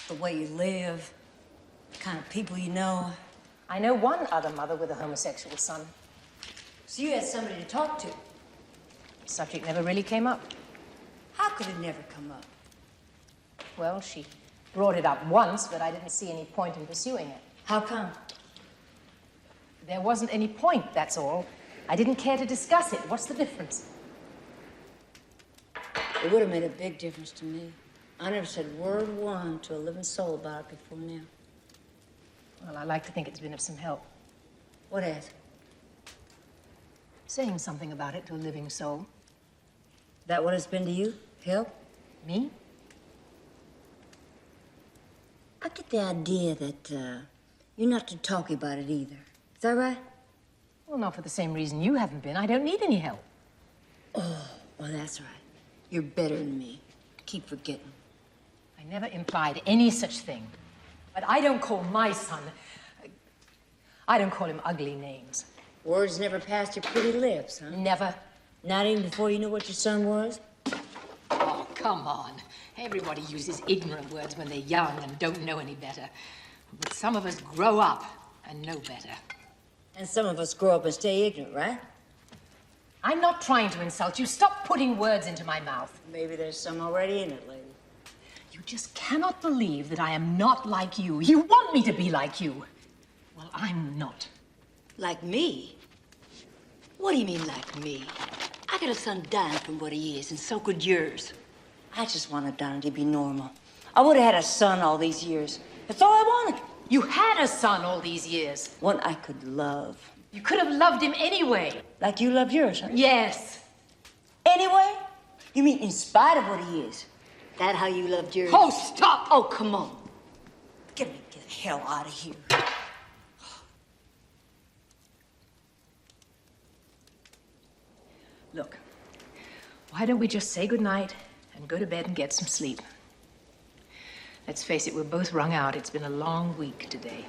the way you live, the kind of people you know. I know one other mother with a homosexual son. So you had somebody to talk to. The subject never really came up. How could it never come up? Well, she brought it up once, but I didn't see any point in pursuing it. How come? There wasn't any point, that's all. I didn't care to discuss it. What's the difference? It would have made a big difference to me. I never said word one to a living soul about it before now. Well, I like to think it's been of some help. What has? Saying something about it to a living soul. That what it's been to you? Help? Me? I get the idea that you're not too talky about it either. Is that right? Well, not for the same reason you haven't been. I don't need any help. Oh, well, that's right. You're better than me. Keep forgetting. I never implied any such thing. But I don't call my son... I don't call him ugly names. Words never passed your pretty lips, huh? Never. Not even before you knew what your son was? Oh, come on. Everybody uses ignorant words when they're young and don't know any better. But some of us grow up and know better. And some of us grow up and stay ignorant, right? I'm not trying to insult you. Stop putting words into my mouth. Maybe there's some already in it, lady. You just cannot believe that I am not like you. You want me to be like you. Well, I'm not. Like me? What do you mean, like me? I got a son dying from what he is, and so could yours. I just wanted Donnie to be normal. I would have had a son all these years. That's all I wanted. You had a son all these years. One I could love. You could have loved him anyway. Like you loved yours, huh? Yes. Anyway? You mean in spite of what he is? That how you loved yours? Oh, stop! Oh, come on. Get the hell out of here. Why don't we just say goodnight and go to bed and get some sleep? Let's face it, we're both wrung out. It's been a long week today.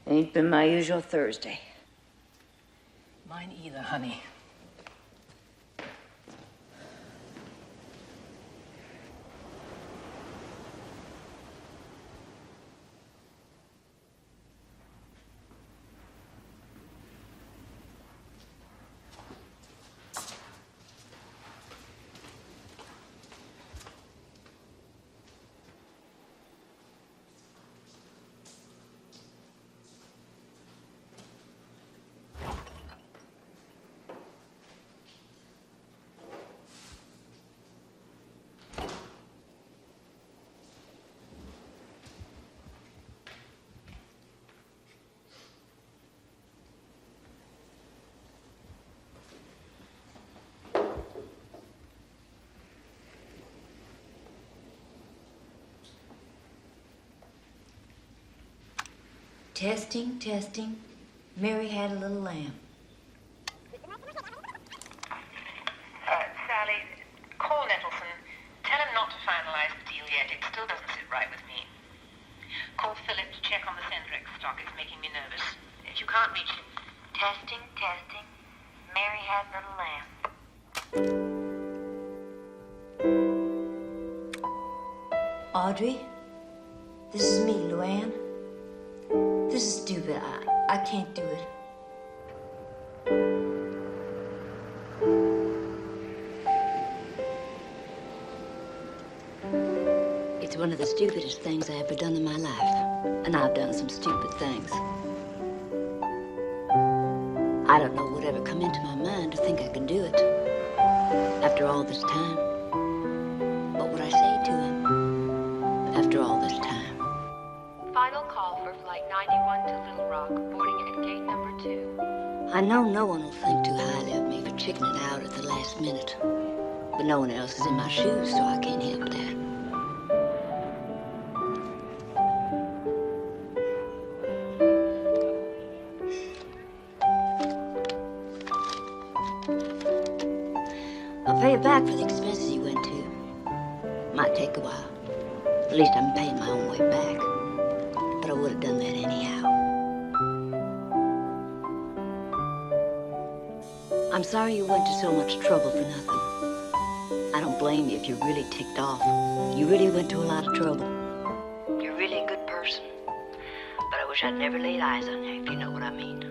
Ain't been my usual Thursday. Mine either, honey. Testing, testing. Mary had a little lamb. Sally, call Nettleson. Tell him not to finalize the deal yet. It still doesn't sit right with me. Call Philip to check on the Centrex stock. It's making me nervous. If you can't reach him... Testing, testing. Mary had a little lamb. Audrey, this is me, Luanne. This is stupid. I can't do it. It's one of the stupidest things I ever done in my life. And I've done some stupid things. I don't know what ever come into my mind to think I can do it. After all this time. What would I say to him? After all this time. Final call for Flight 91 to Little Rock, boarding at gate number 2. I know no one will think too highly of me for chickening out at the last minute. But no one else is in my shoes, so I can't help that. I'll pay you back for the expenses you went to. Might take a while. At least I'm paying my own way back. But I would have done that anyhow. I'm sorry you went to so much trouble for nothing. I don't blame you if you're really ticked off. You really went to a lot of trouble. You're really a good person. But I wish I'd never laid eyes on you, if you know what I mean.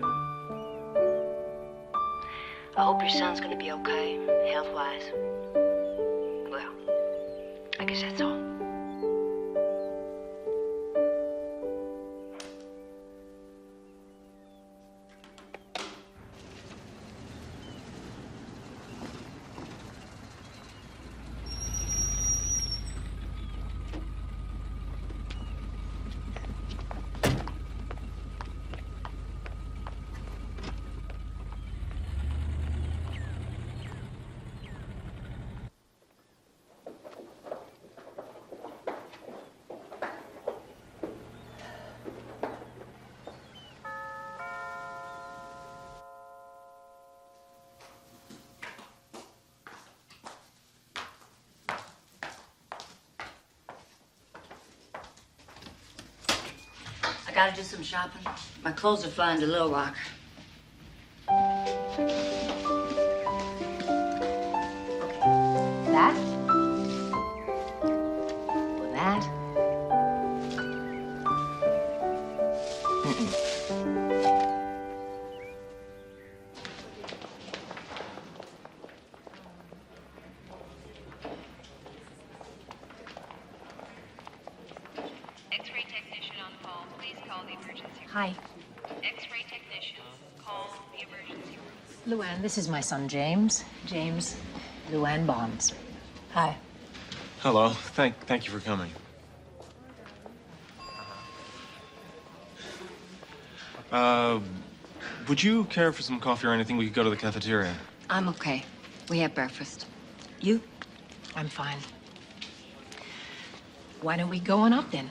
I hope your son's gonna be okay, health-wise. Well, I guess that's all. I gotta do some shopping. My clothes are flying to Little Rock. Okay. That. Or that. X-ray technician on call. Please call the emergency room. Hi. X-ray technician, call the emergency room. Luanne, this is my son, James. James, Luanne Barnes. Hi. Hello. Thank you for coming. Would you care for some coffee or anything? We could go to the cafeteria. I'm okay. We had breakfast. You? I'm fine. Why don't we go on up then?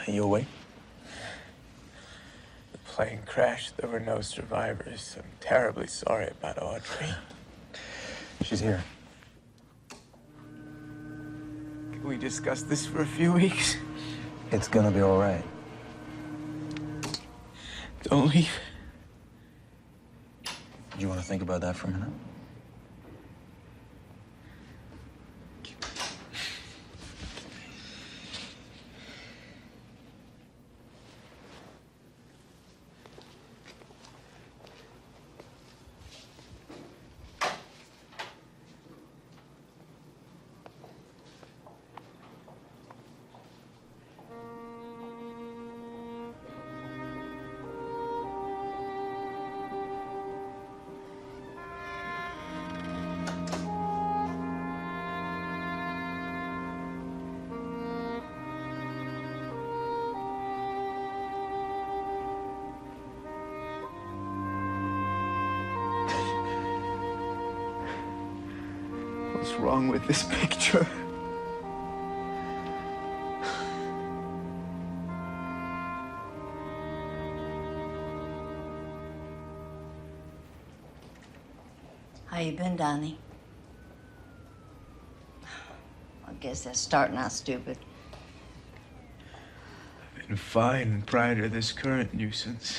You awake? The plane crashed. There were no survivors. I'm terribly sorry about Audrey. She's here. Can we discuss this for a few weeks? It's gonna be all right. Don't leave. Do you want to think about that for a minute? What's wrong with this picture? How you been, Donnie? I guess that's starting out stupid. I've been fine prior to this current nuisance.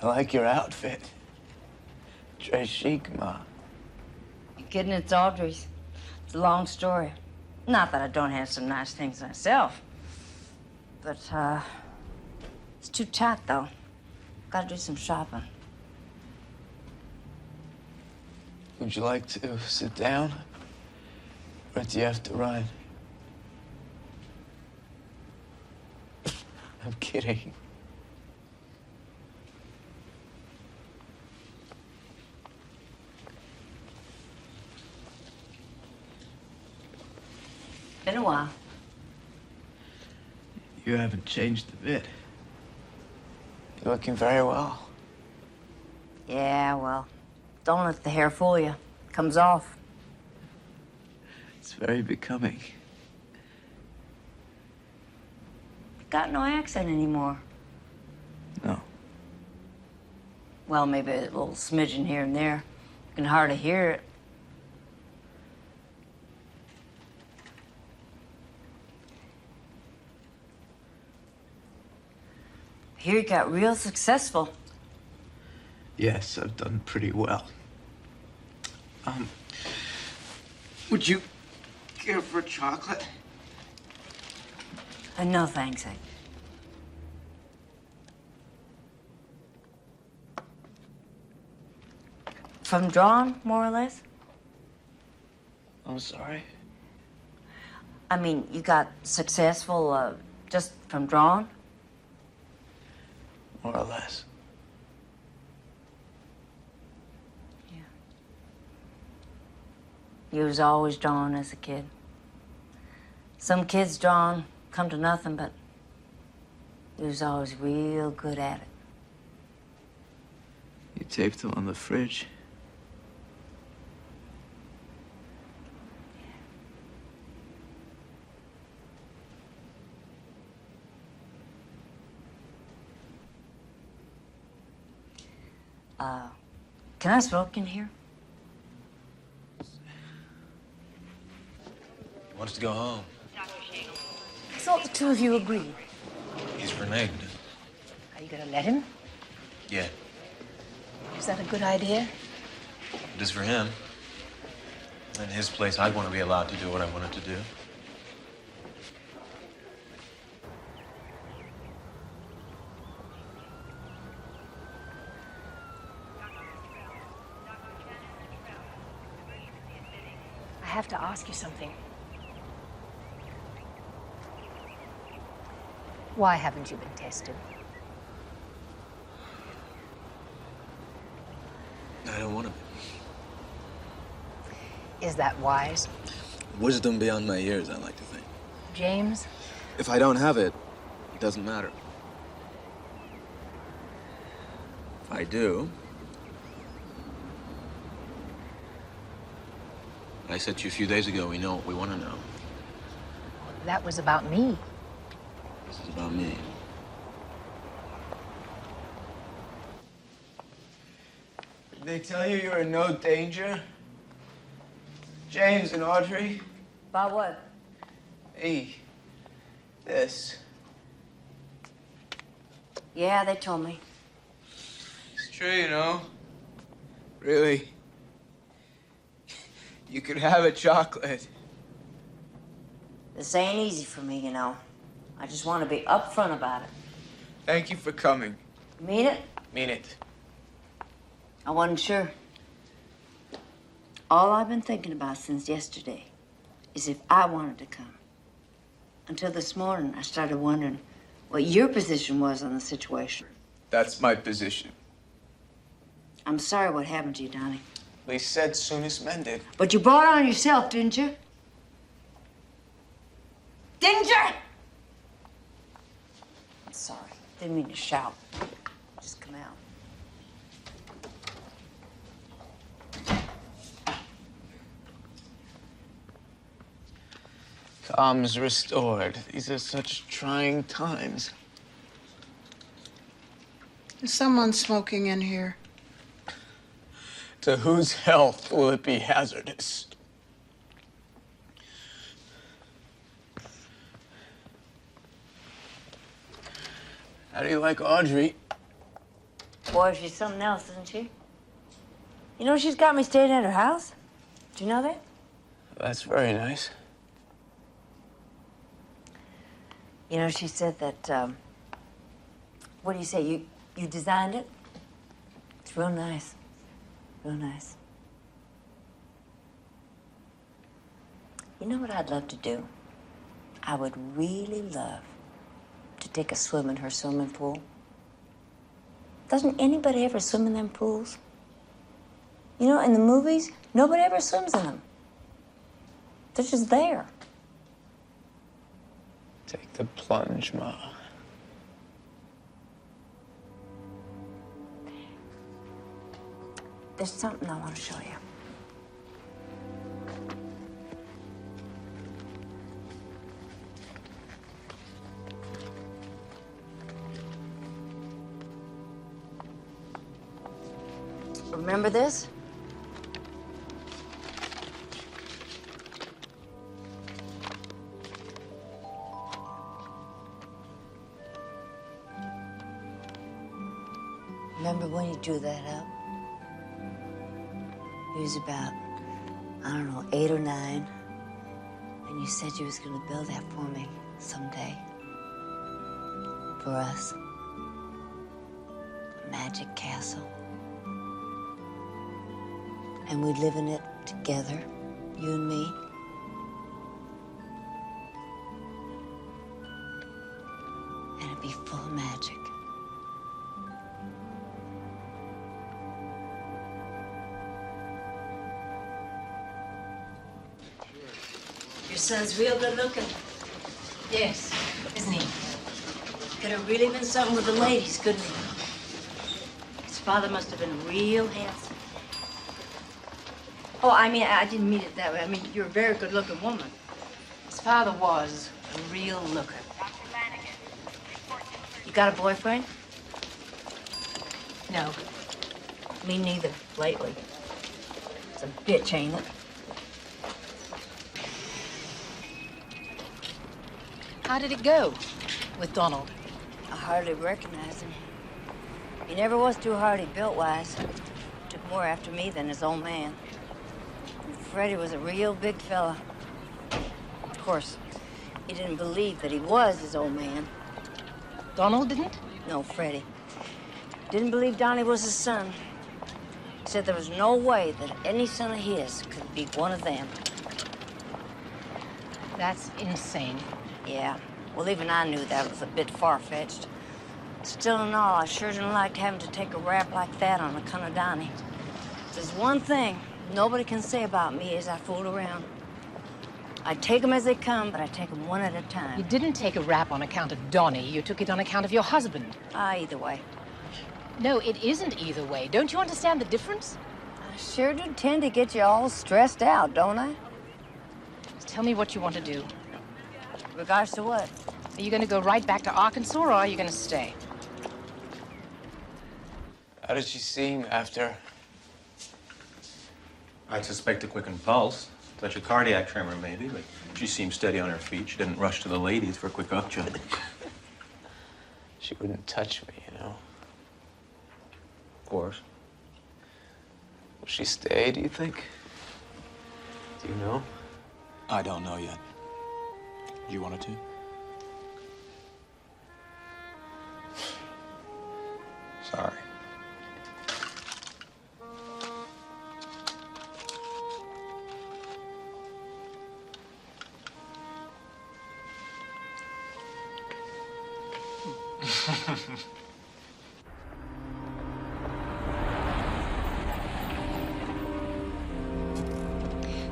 I like your outfit. Très chic, Ma. You kidding? It's Audrey's. It's a long story. Not that I don't have some nice things myself. But, it's too tight, though. Gotta do some shopping. Would you like to sit down? Or do you have to run? I'm kidding. Been a while. You haven't changed a bit. You're looking very well. Yeah, well, don't let the hair fool you. It comes off. It's very becoming. Got no accent anymore. No. Well, maybe a little smidgen here and there. You can hardly hear it. Here you got real successful. Yes, I've done pretty well. Would you care for chocolate? No, thanks. From drawn, more or less? I'm sorry. I mean, you got successful just from drawn? More or less. You was always drawn as a kid. Some kids drawn come to nothing, but you was always real good at it. You taped them on the fridge. Can I smoke in here? He wants to go home. I thought the two of you agreed. He's reneged. Are you gonna let him? Yeah, Is that a good idea? it is for him. In his place, I'd want to be allowed to do what I wanted to do. I have to ask you something. Why haven't you been tested? I don't want to be. Is that wise? Wisdom beyond my years, I like to think. James? If I don't have it, it doesn't matter. If I do, I said to you a few days ago, we know what we want to know. That was about me. This is about me. Did they tell you were in no danger? James and Audrey? About what? Me. This. Yeah, they told me. It's true, you know. Really. You could have a chocolate. This ain't easy for me, you know. I just want to be upfront about it. Thank you for coming. You mean it? Mean it. I wasn't sure. All I've been thinking about since yesterday is if I wanted to come. Until this morning, I started wondering what your position was on the situation. That's my position. I'm sorry what happened to you, Donnie. They said soonest mended. But you brought it on yourself, didn't you? Didn't you? I'm sorry. Didn't mean to shout. Just come out. Calm's restored. These are such trying times. Is someone smoking in here? To whose health will it be hazardous? How do you like Audrey? Boy, she's something else, isn't she? You know, she's got me staying at her house. Do you know that? That's very nice. You know, she said that, what do you say? You designed it? It's real nice. Real nice. You know what I'd love to do? I would really love to take a swim in her swimming pool. Doesn't anybody ever swim in them pools? You know, in the movies, nobody ever swims in them. They're just there. Take the plunge, Ma. There's something I want to show you. Remember this? Remember when you drew that up? He was about, I don't know, 8 or 9. And you said you was gonna build that for me someday. For us. A magic castle. And we'd live in it together, you and me. And it'd be full of magic. Your son's real good looking. Yes, isn't he? Could have really been something with the ladies, couldn't he? His father must have been real handsome. Oh, I mean, I didn't mean it that way. I mean, you're a very good-looking woman. His father was a real looker. You got a boyfriend? No. Me neither, lately. It's a bitch, ain't it? How did it go with Donald? I hardly recognized him. He never was too hardy built-wise. Took more after me than his old man. And Freddie was a real big fella. Of course, he didn't believe that he was his old man. Donald didn't? No, Freddie. Didn't believe Donnie was his son. Said there was no way that any son of his could be one of them. That's insane. Yeah. Well, even I knew that was a bit far-fetched. Still in all, I sure didn't like having to take a rap like that on account of Donnie. There's one thing nobody can say about me is I fooled around. I take them as they come, but I take them one at a time. You didn't take a rap on account of Donnie. You took it on account of your husband. Either way. No, it isn't either way. Don't you understand the difference? I sure do tend to get you all stressed out, don't I? Just tell me what you want to do. Regards to what? Are you going to go right back to Arkansas, or are you going to stay? How did she seem after? I'd suspect a quickened pulse. Touch a cardiac tremor, maybe, but she seemed steady on her feet. She didn't rush to the ladies for a quick upchuck. She wouldn't touch me, you know. Of course. Will she stay, do you think? Do you know? I don't know yet. Do you want her to? Sorry.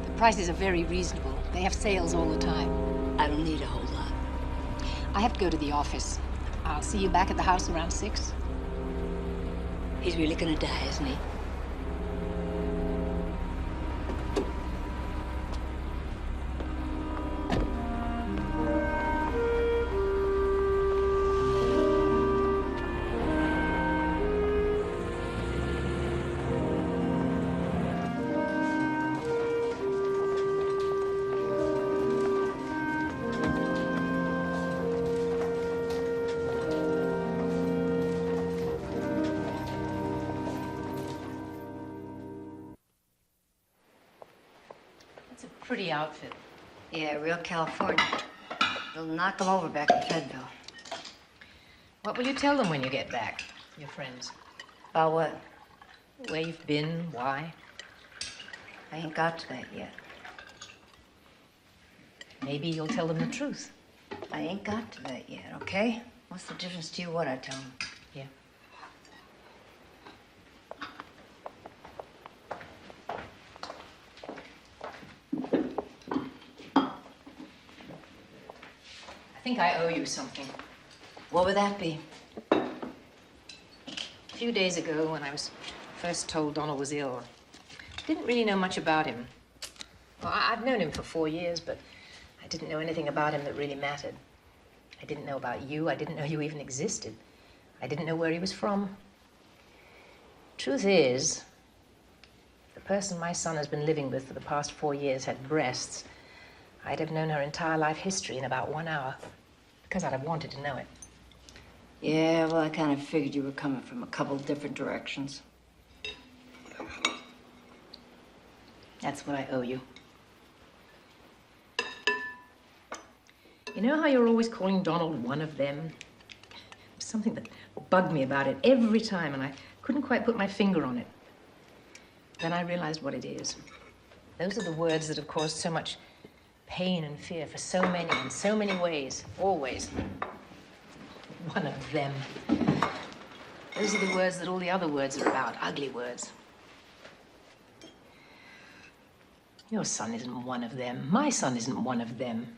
The prices are very reasonable. They have sales all the time. I don't need a whole lot. I have to go to the office. I'll see you back at the house around 6. He's really gonna die, isn't he? Pretty outfit. Yeah, real California. It'll knock them over back in Fayetteville. What will you tell them when you get back, your friends? About what? Where you've been, why? I ain't got to that yet. Maybe you'll tell them the truth. I ain't got to that yet, okay? What's the difference to you what I tell them? Yeah. I think I owe you something. What would that be? A few days ago, when I was first told Donald was ill, I didn't really know much about him. Well, I've known him for 4 years, but I didn't know anything about him that really mattered. I didn't know about you. I didn't know you even existed. I didn't know where he was from. Truth is, if the person my son has been living with for the past 4 years had breasts, I'd have known her entire life history in about 1 hour, because I'd have wanted to know it. Yeah, well, I kind of figured you were coming from a couple different directions. That's what I owe you. You know how you're always calling Donald one of them? There's something that bugged me about it every time, and I couldn't quite put my finger on it. Then I realized what it is. Those are the words that have caused so much pain and fear for so many, in so many ways, always. One of them. Those are the words that all the other words are about, ugly words. Your son isn't one of them. My son isn't one of them.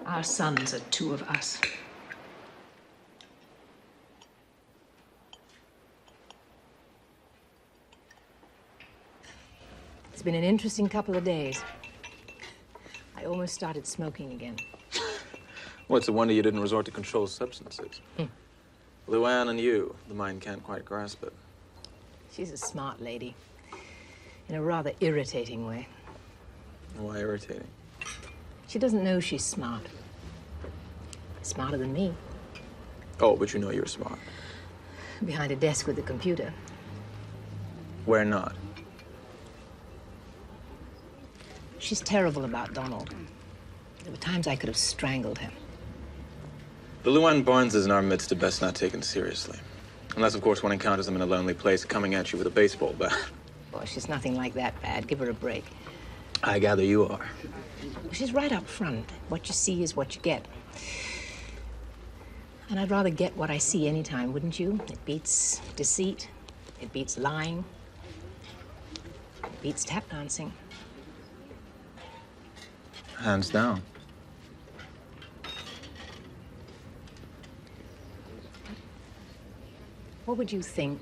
Our sons are 2 of us. It's been an interesting couple of days. I almost started smoking again. Well, it's a wonder you didn't resort to controlled substances. Luanne and you, the mind can't quite grasp it. She's a smart lady, in a rather irritating way. Why irritating? She doesn't know she's smart. Smarter than me. Oh, but you know you're smart. Behind a desk with a computer. Where not? She's terrible about Donald. There were times I could have strangled him. The Luanne Barnes in our midst are best not taken seriously. Unless, of course, one encounters them in a lonely place coming at you with a baseball bat. Boy, she's nothing like that bad. Give her a break. I gather you are. She's right up front. What you see is what you get. And I'd rather get what I see anytime, wouldn't you? It beats deceit. It beats lying. It beats tap dancing. Hands down. What would you think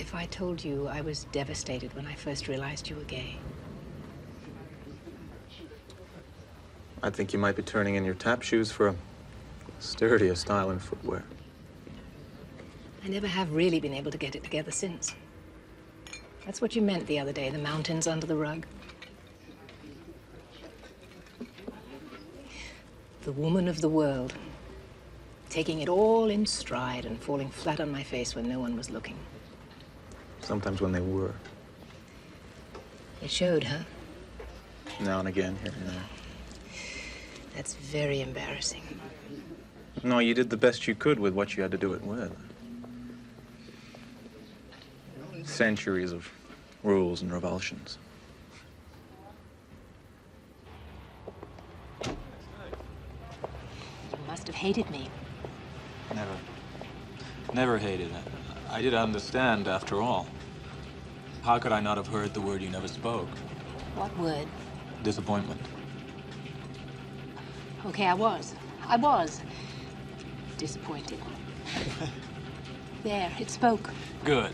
if I told you I was devastated when I first realized you were gay? I think you might be turning in your tap shoes for a sturdier style in footwear. I never have really been able to get it together since. That's what you meant the other day, the mountains under the rug. The woman of the world, taking it all in stride and falling flat on my face when no one was looking. Sometimes when they were. It showed, huh? Now and again, here and there. That's very embarrassing. No, you did the best you could with what you had to do it with. Centuries of rules and revulsions. You must have hated me. Never hated it. I did understand, after all. How could I not have heard the word you never spoke? What word? Disappointment. Okay, I was disappointed. There, it spoke. Good.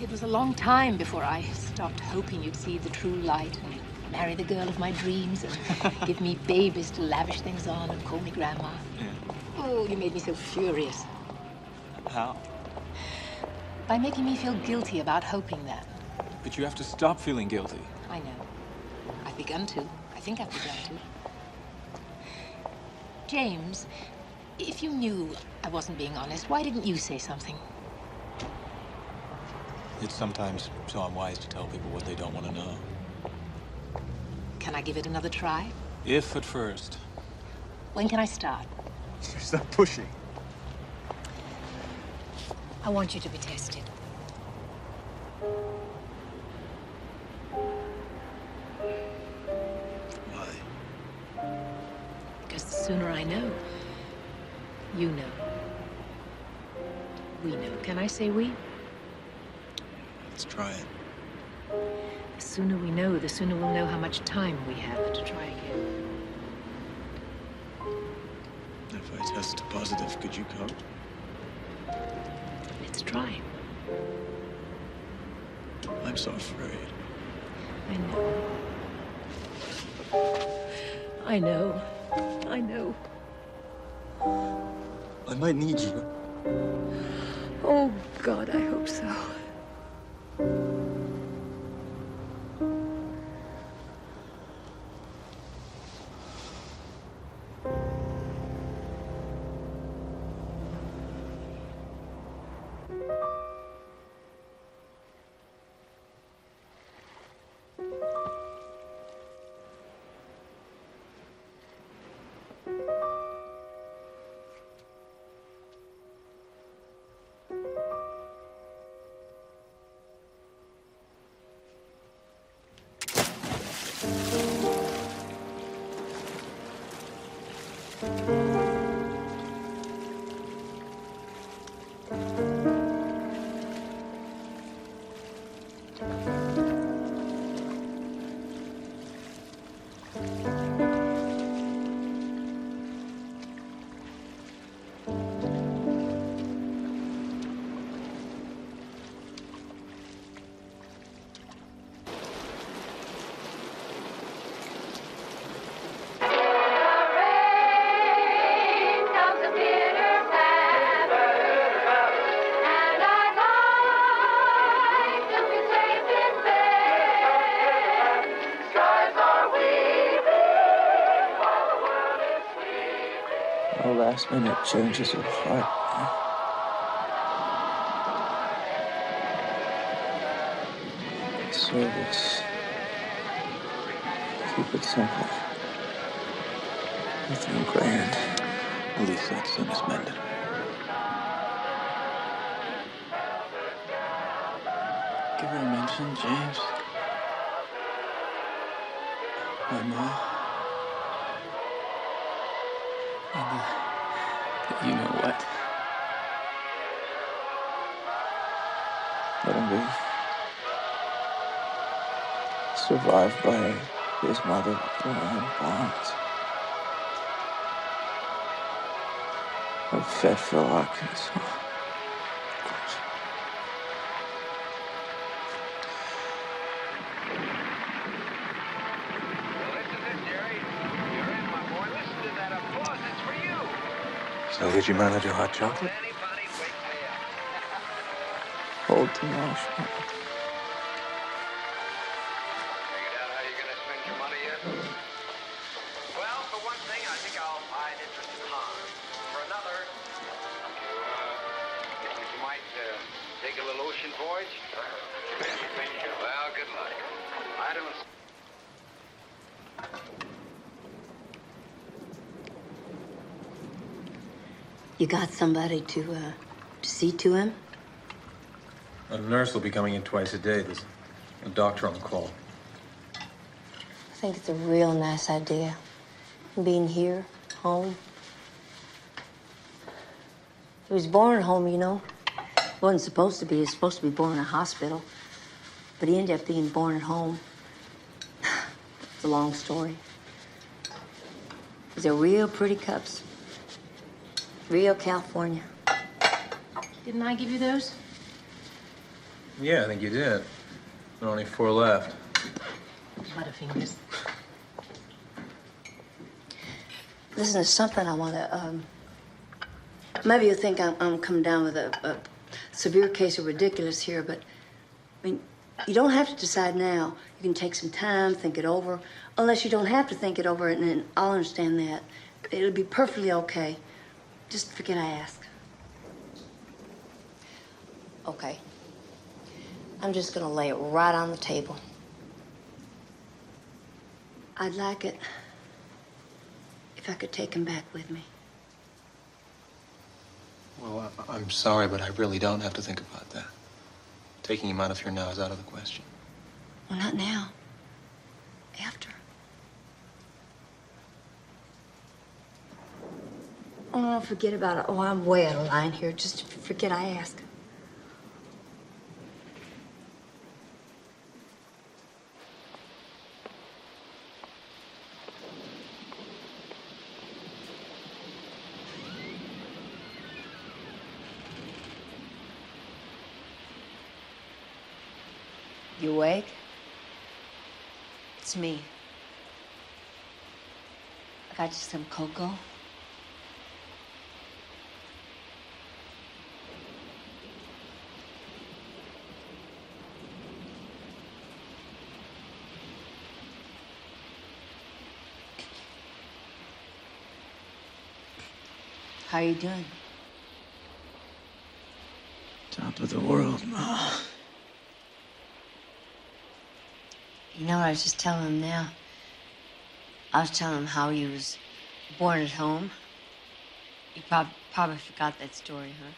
It was a long time before I stopped hoping you'd see the true light and marry the girl of my dreams and give me babies to lavish things on and call me grandma. Yeah. Oh, you made me so furious. How? By making me feel guilty about hoping that. But you have to stop feeling guilty. I know. I've begun to. I think I've begun to. James, if you knew I wasn't being honest, why didn't you say something? It's sometimes so unwise to tell people what they don't want to know. Can I give it another try? If at first. When can I start? Stop pushing. I want you to be tested. Why? Because the sooner I know, you know. We know. Can I say we? Let's try it. The sooner we know, the sooner we'll know how much time we have to try again. If I test positive, could you cope? Let's try. I'm so afraid. I know. I know. I know. I might need you. Oh, God, I hope so. No last minute changes of heart. Service. Keep it simple. Nothing grand. At least that sin is mended. Give her a mention, James. My mom. And you know what? Let him be. Survived by his mother, Luanne Barnes. I fed Phil Hawkins. Well, this is it, Jerry. So did you manage a hot chocolate? Hold to marshmallow. Well, for one thing, I think I'll buy an interest in Han. For another, you might take a little ocean voyage. Well, good luck. I don't. You got somebody to see to him? A nurse will be coming in twice a day. There's a doctor on call. I think it's a real nice idea. Being here, home. He was born at home, you know. Wasn't supposed to be. He was supposed to be born in a hospital. But he ended up being born at home. It's a long story. These are real pretty cups. Real California. Didn't I give you those? Yeah, I think you did. There are only 4 left. Butterfingers. Listen, there's something I want to, maybe you think I'm coming down with a severe case of ridiculous here, but, I mean, you don't have to decide now. You can take some time, think it over. Unless you don't have to think it over, and then I'll understand that. It'll be perfectly okay. Just forget I asked. Okay. I'm just gonna lay it right on the table. I'd like it if I could take him back with me. Well, I'm sorry, but I really don't have to think about that. Taking him out of here now is out of the question. Well, not now. After. Oh, forget about it. Oh, I'm way out of line here. Just forget I asked. You awake? It's me. I got you some cocoa. How are you doing? Top of the world, Ma. You know what I was just telling him now? I was telling him how he was born at home. You probably forgot that story, huh?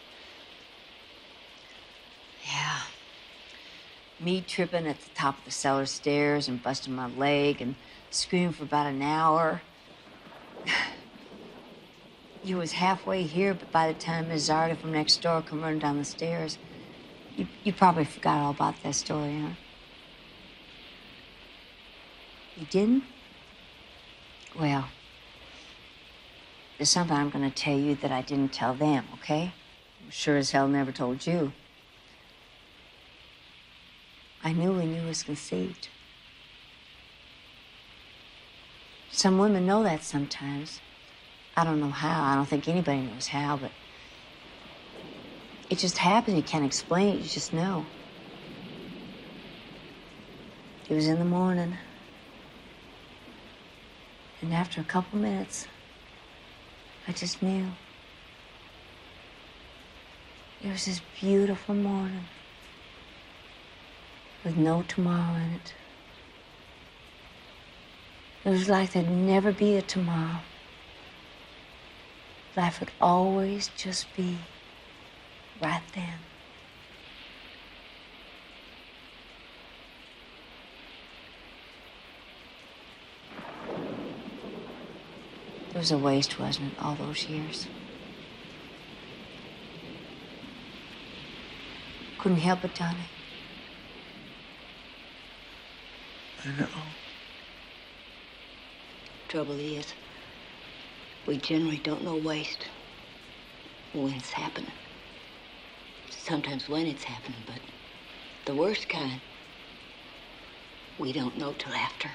Yeah. Me tripping at the top of the cellar stairs and busting my leg and screaming for about an hour. You was halfway here, but by the time Miss Zarda from next door come running down the stairs, you probably forgot all about that story, huh? You didn't? Well, there's something I'm going to tell you that I didn't tell them, okay? I'm sure as hell never told you. I knew when you was conceived. Some women know that sometimes. I don't know how. I don't think anybody knows how, but it just happens. You can't explain it. You just know. It was in the morning. And after a couple minutes, I just knew. It was this beautiful morning with no tomorrow in it. It was like there'd never be a tomorrow. Life would always just be right then. It was a waste, wasn't it, all those years? Couldn't help it, Johnny. I know. Trouble is, we generally don't know waste when it's happening. Sometimes when it's happening, but the worst kind, we don't know till after.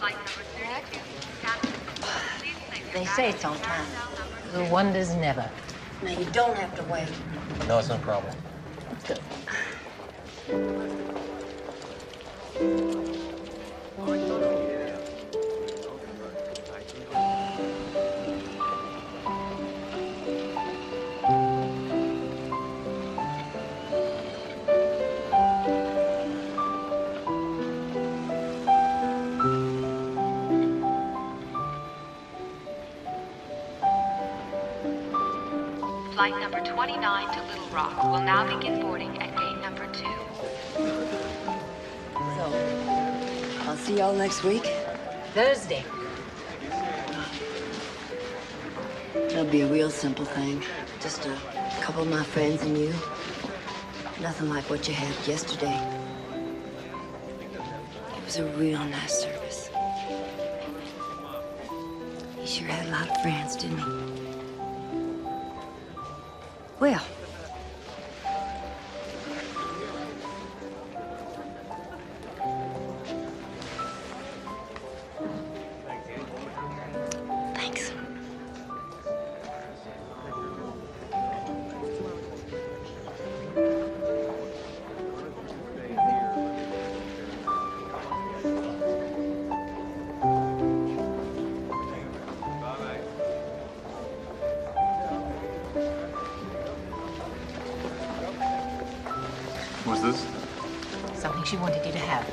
Flight number 32. They say it's on time. The wonders never. Now, you don't have to wait. No, it's no problem. Flight number 29 to Little Rock will now begin boarding at gate number 2. So, I'll see y'all next week. Thursday. It'll be a real simple thing. Just a couple of my friends and you. Nothing like what you had yesterday. It was a real nice service. He sure had a lot of friends, didn't he? Well, thanks. What's this? Something she wanted you to have.